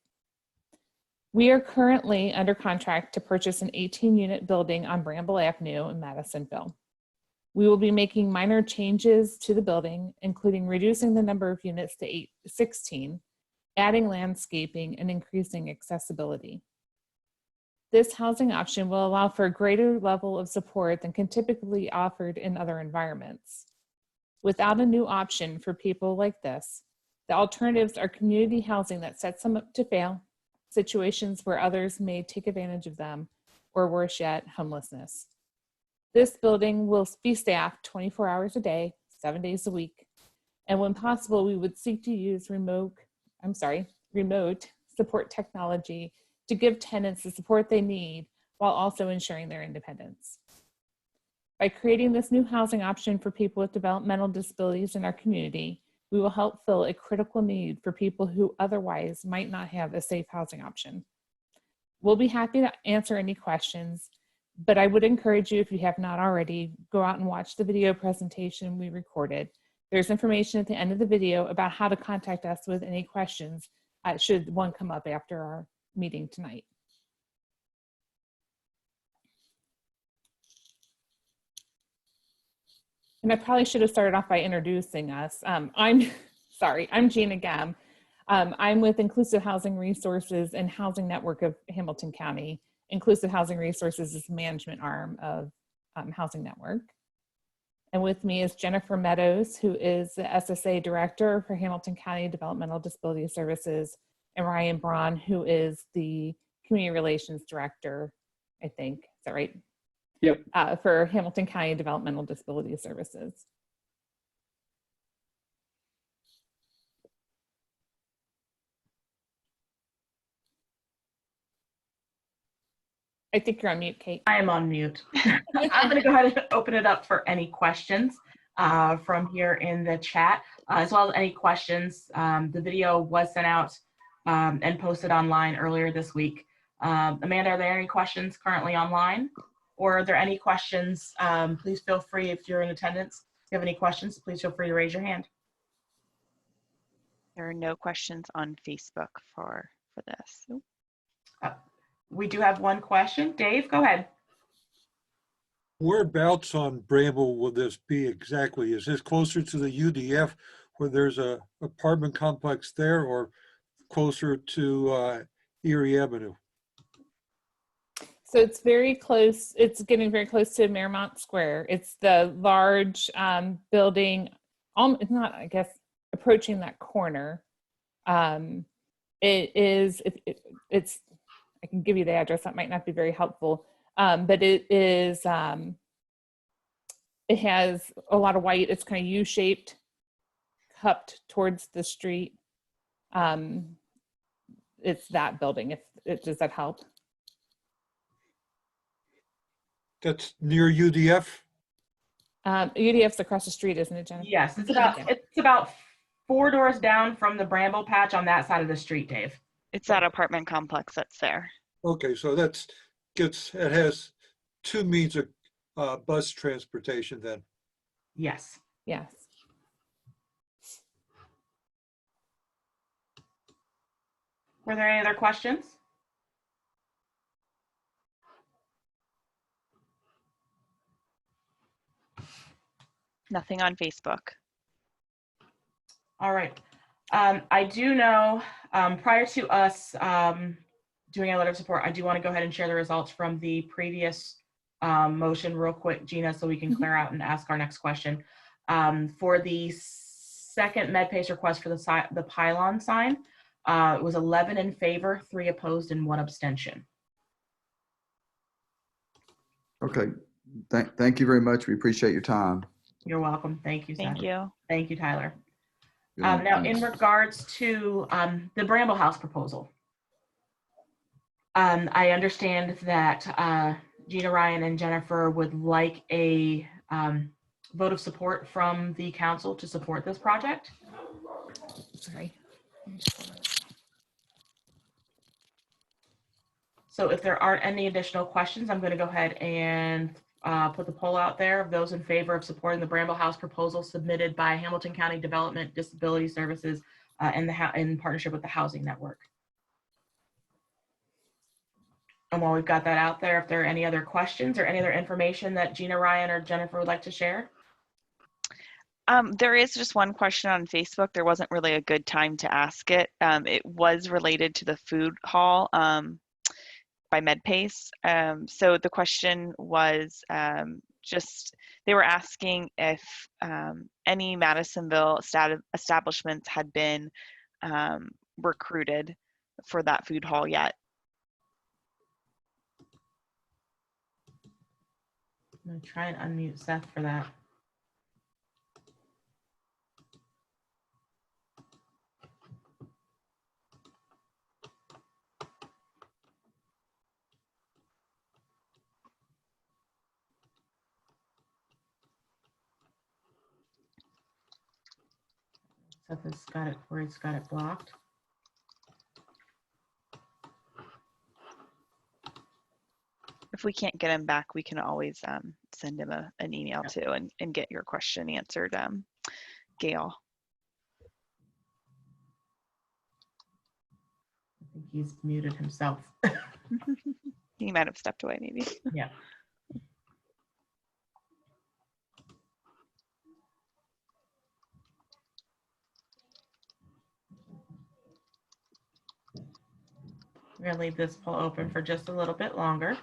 We are currently under contract to purchase an 18-unit building on Bramble Avenue in Madisonville. We will be making minor changes to the building, including reducing the number of units to 16, adding landscaping, and increasing accessibility. This housing option will allow for a greater level of support than can typically offered in other environments. Without a new option for people like this, the alternatives are community housing that sets them up to fail, situations where others may take advantage of them, or worse yet, homelessness. This building will be staffed 24 hours a day, 7 days a week, and when possible, we would seek to use remote support technology to give tenants the support they need while also ensuring their independence. By creating this new housing option for people with developmental disabilities in our community, we will help fill a critical need for people who otherwise might not have a safe housing option. We'll be happy to answer any questions, but I would encourage you, if you have not already, go out and watch the video presentation we recorded. There's information at the end of the video about how to contact us with any questions should one come up after our meeting tonight. And I probably should have started off by introducing us. I'm Gina Gem. I'm with Inclusive Housing Resources and Housing Network of Hamilton County. Inclusive Housing Resources is the management arm of Housing Network. And with me is Jennifer Meadows, who is the SSA Director for Hamilton County Developmental Disability Services, and Ryan Braun, who is the Community Relations Director, I think. Is that right? Yep. For Hamilton County Developmental Disability Services. I think you're on mute, Kate. I am on mute. I'm going to go ahead and open it up for any questions from here in the chat, as well as any questions. The video was sent out and posted online earlier this week. Amanda, are there any questions currently online? or are there any questions? Please feel free, if you're in attendance, if you have any questions, please feel free to raise your hand. There are no questions on Facebook for this. Oop. We do have one question. Dave, go ahead. Whereabouts on Bramble will this be exactly? Is this closer to the UDF where there's a apartment complex there, or closer to Erie Avenue? So it's very close. It's getting very close to Marymount Square. It's the large building. It's not, I guess, approaching that corner. It is. It's. I can give you the address. That might not be very helpful, but it is. It has a lot of white. It's kind of U-shaped, cupped towards the street. It's that building. Does that help? That's near UDF? UDF's across the street, isn't it, Jennifer? Yes, it's about 4 doors down from the bramble patch on that side of the street, Dave. It's that apartment complex that's there. Okay, so it has 2 means of bus transportation then. Yes. Yes. Were there any other questions? Nothing on Facebook. All right. I do know prior to us doing a letter of support, I do want to go ahead and share the results from the previous motion real quick, Gina, so we can clear out and ask our next question. For the second MedPace request for the pylon sign, it was 11 in favor, 3 opposed, and 1 abstention. Okay, thank you very much. We appreciate your time. You're welcome. Thank you, Thank Sally. you. Thank you, Tyler. Yeah, Now, thanks. in regards to the Bramble House proposal, I understand that Gina, Ryan, and Jennifer would like a vote of support from the council to support this project. Sorry. So if there aren't any additional questions, I'm going to go ahead and put the poll out there of those in favor of supporting the Bramble House proposal submitted by Hamilton County Development Disability Services in partnership with the Housing Network. And while we've got that out there, if there are any other questions or any other information that Gina, Ryan, or Jennifer would like to share. There is just one question on Facebook. There wasn't really a good time to ask it. It was related to the food hall by MedPace. So the question was they were asking if any Madisonville establishments had been recruited for that food hall yet. I'm going to try and unmute Seth for that. Seth has got it where he's got it blocked. If we can't get him back, we can always send him an email too and get your question answered, Gail. I think he's muted himself. He might have stepped away maybe. Yeah. We're going to leave this poll open for just a little bit longer.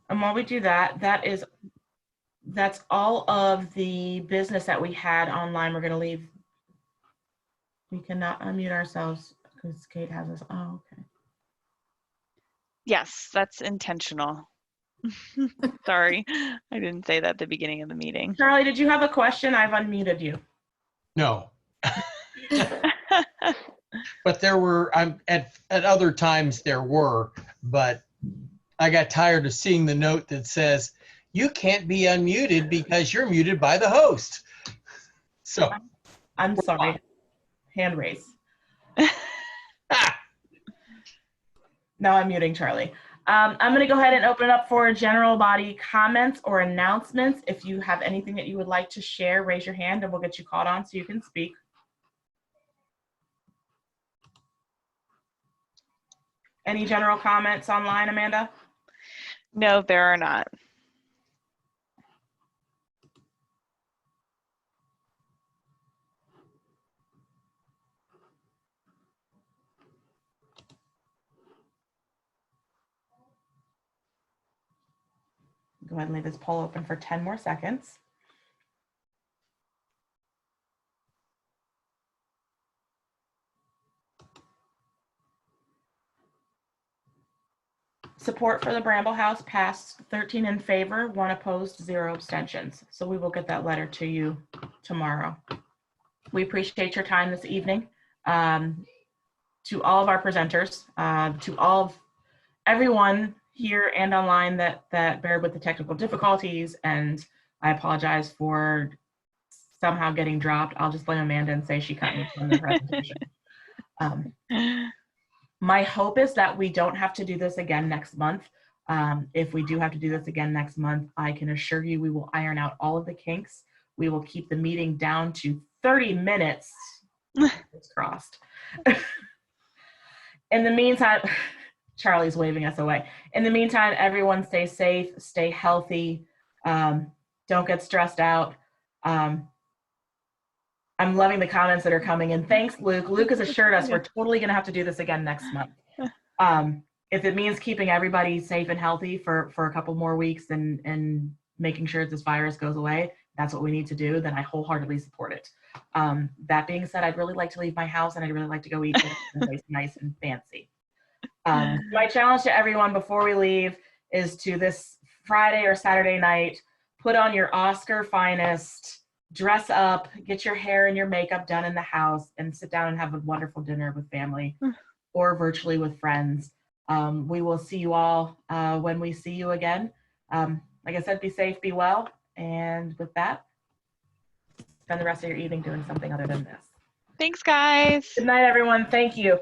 And while we do that, that's all of the business that we had online. We're going to leave. We cannot unmute ourselves because Kate has us. Oh, okay. Yes, that's intentional. Sorry, I didn't say that at the beginning of the meeting. Charlie, did you have a question? I've unmuted you. No. But there were, at other times there were, but I got tired of seeing the note that says, you can't be unmuted because you're muted by the host. So. I'm sorry. Hand raise. Now I'm muting Charlie. I'm going to go ahead and open it up for general body comments or announcements. If you have anything that you would like to share, raise your hand and we'll get you called on so you can speak. Any general comments online, Amanda? No, there are not. Go ahead and leave this poll open for 10 more seconds. Support for the Bramble House passed, 13 in favor, 1 opposed, 0 abstentions. So we will get that letter to you tomorrow. We appreciate your time this evening. To all of our presenters, to all of everyone here and online that bared with the technical difficulties, and I apologize for somehow getting dropped. I'll just blame Amanda and say she cut me from the presentation. My hope is that we don't have to do this again next month. If we do have to do this again next month, I can assure you we will iron out all of the kinks. We will keep the meeting down to 30 minutes. It's crossed. In the meantime, Charlie's waving us away. In the meantime, everyone stay safe, stay healthy, don't get stressed out. I'm loving the comments that are coming in. Thanks, Luke. Luke has assured us we're totally going to have to do this again next month. If it means keeping everybody safe and healthy for a couple more weeks and making sure this virus goes away, that's what we need to do, then I wholeheartedly support it. That being said, I'd really like to leave my house and I'd really like to go eat someplace nice and fancy. My challenge to everyone before we leave is to this Friday or Saturday night, put on your Oscar finest, dress up, get your hair and your makeup done in the house, and sit down and have a wonderful dinner with family or virtually with friends. We will see you all when we see you again. Like I said, be safe, be well. And with that, spend the rest of your evening doing something other than this. Thanks, guys. Good night, everyone. Thank you.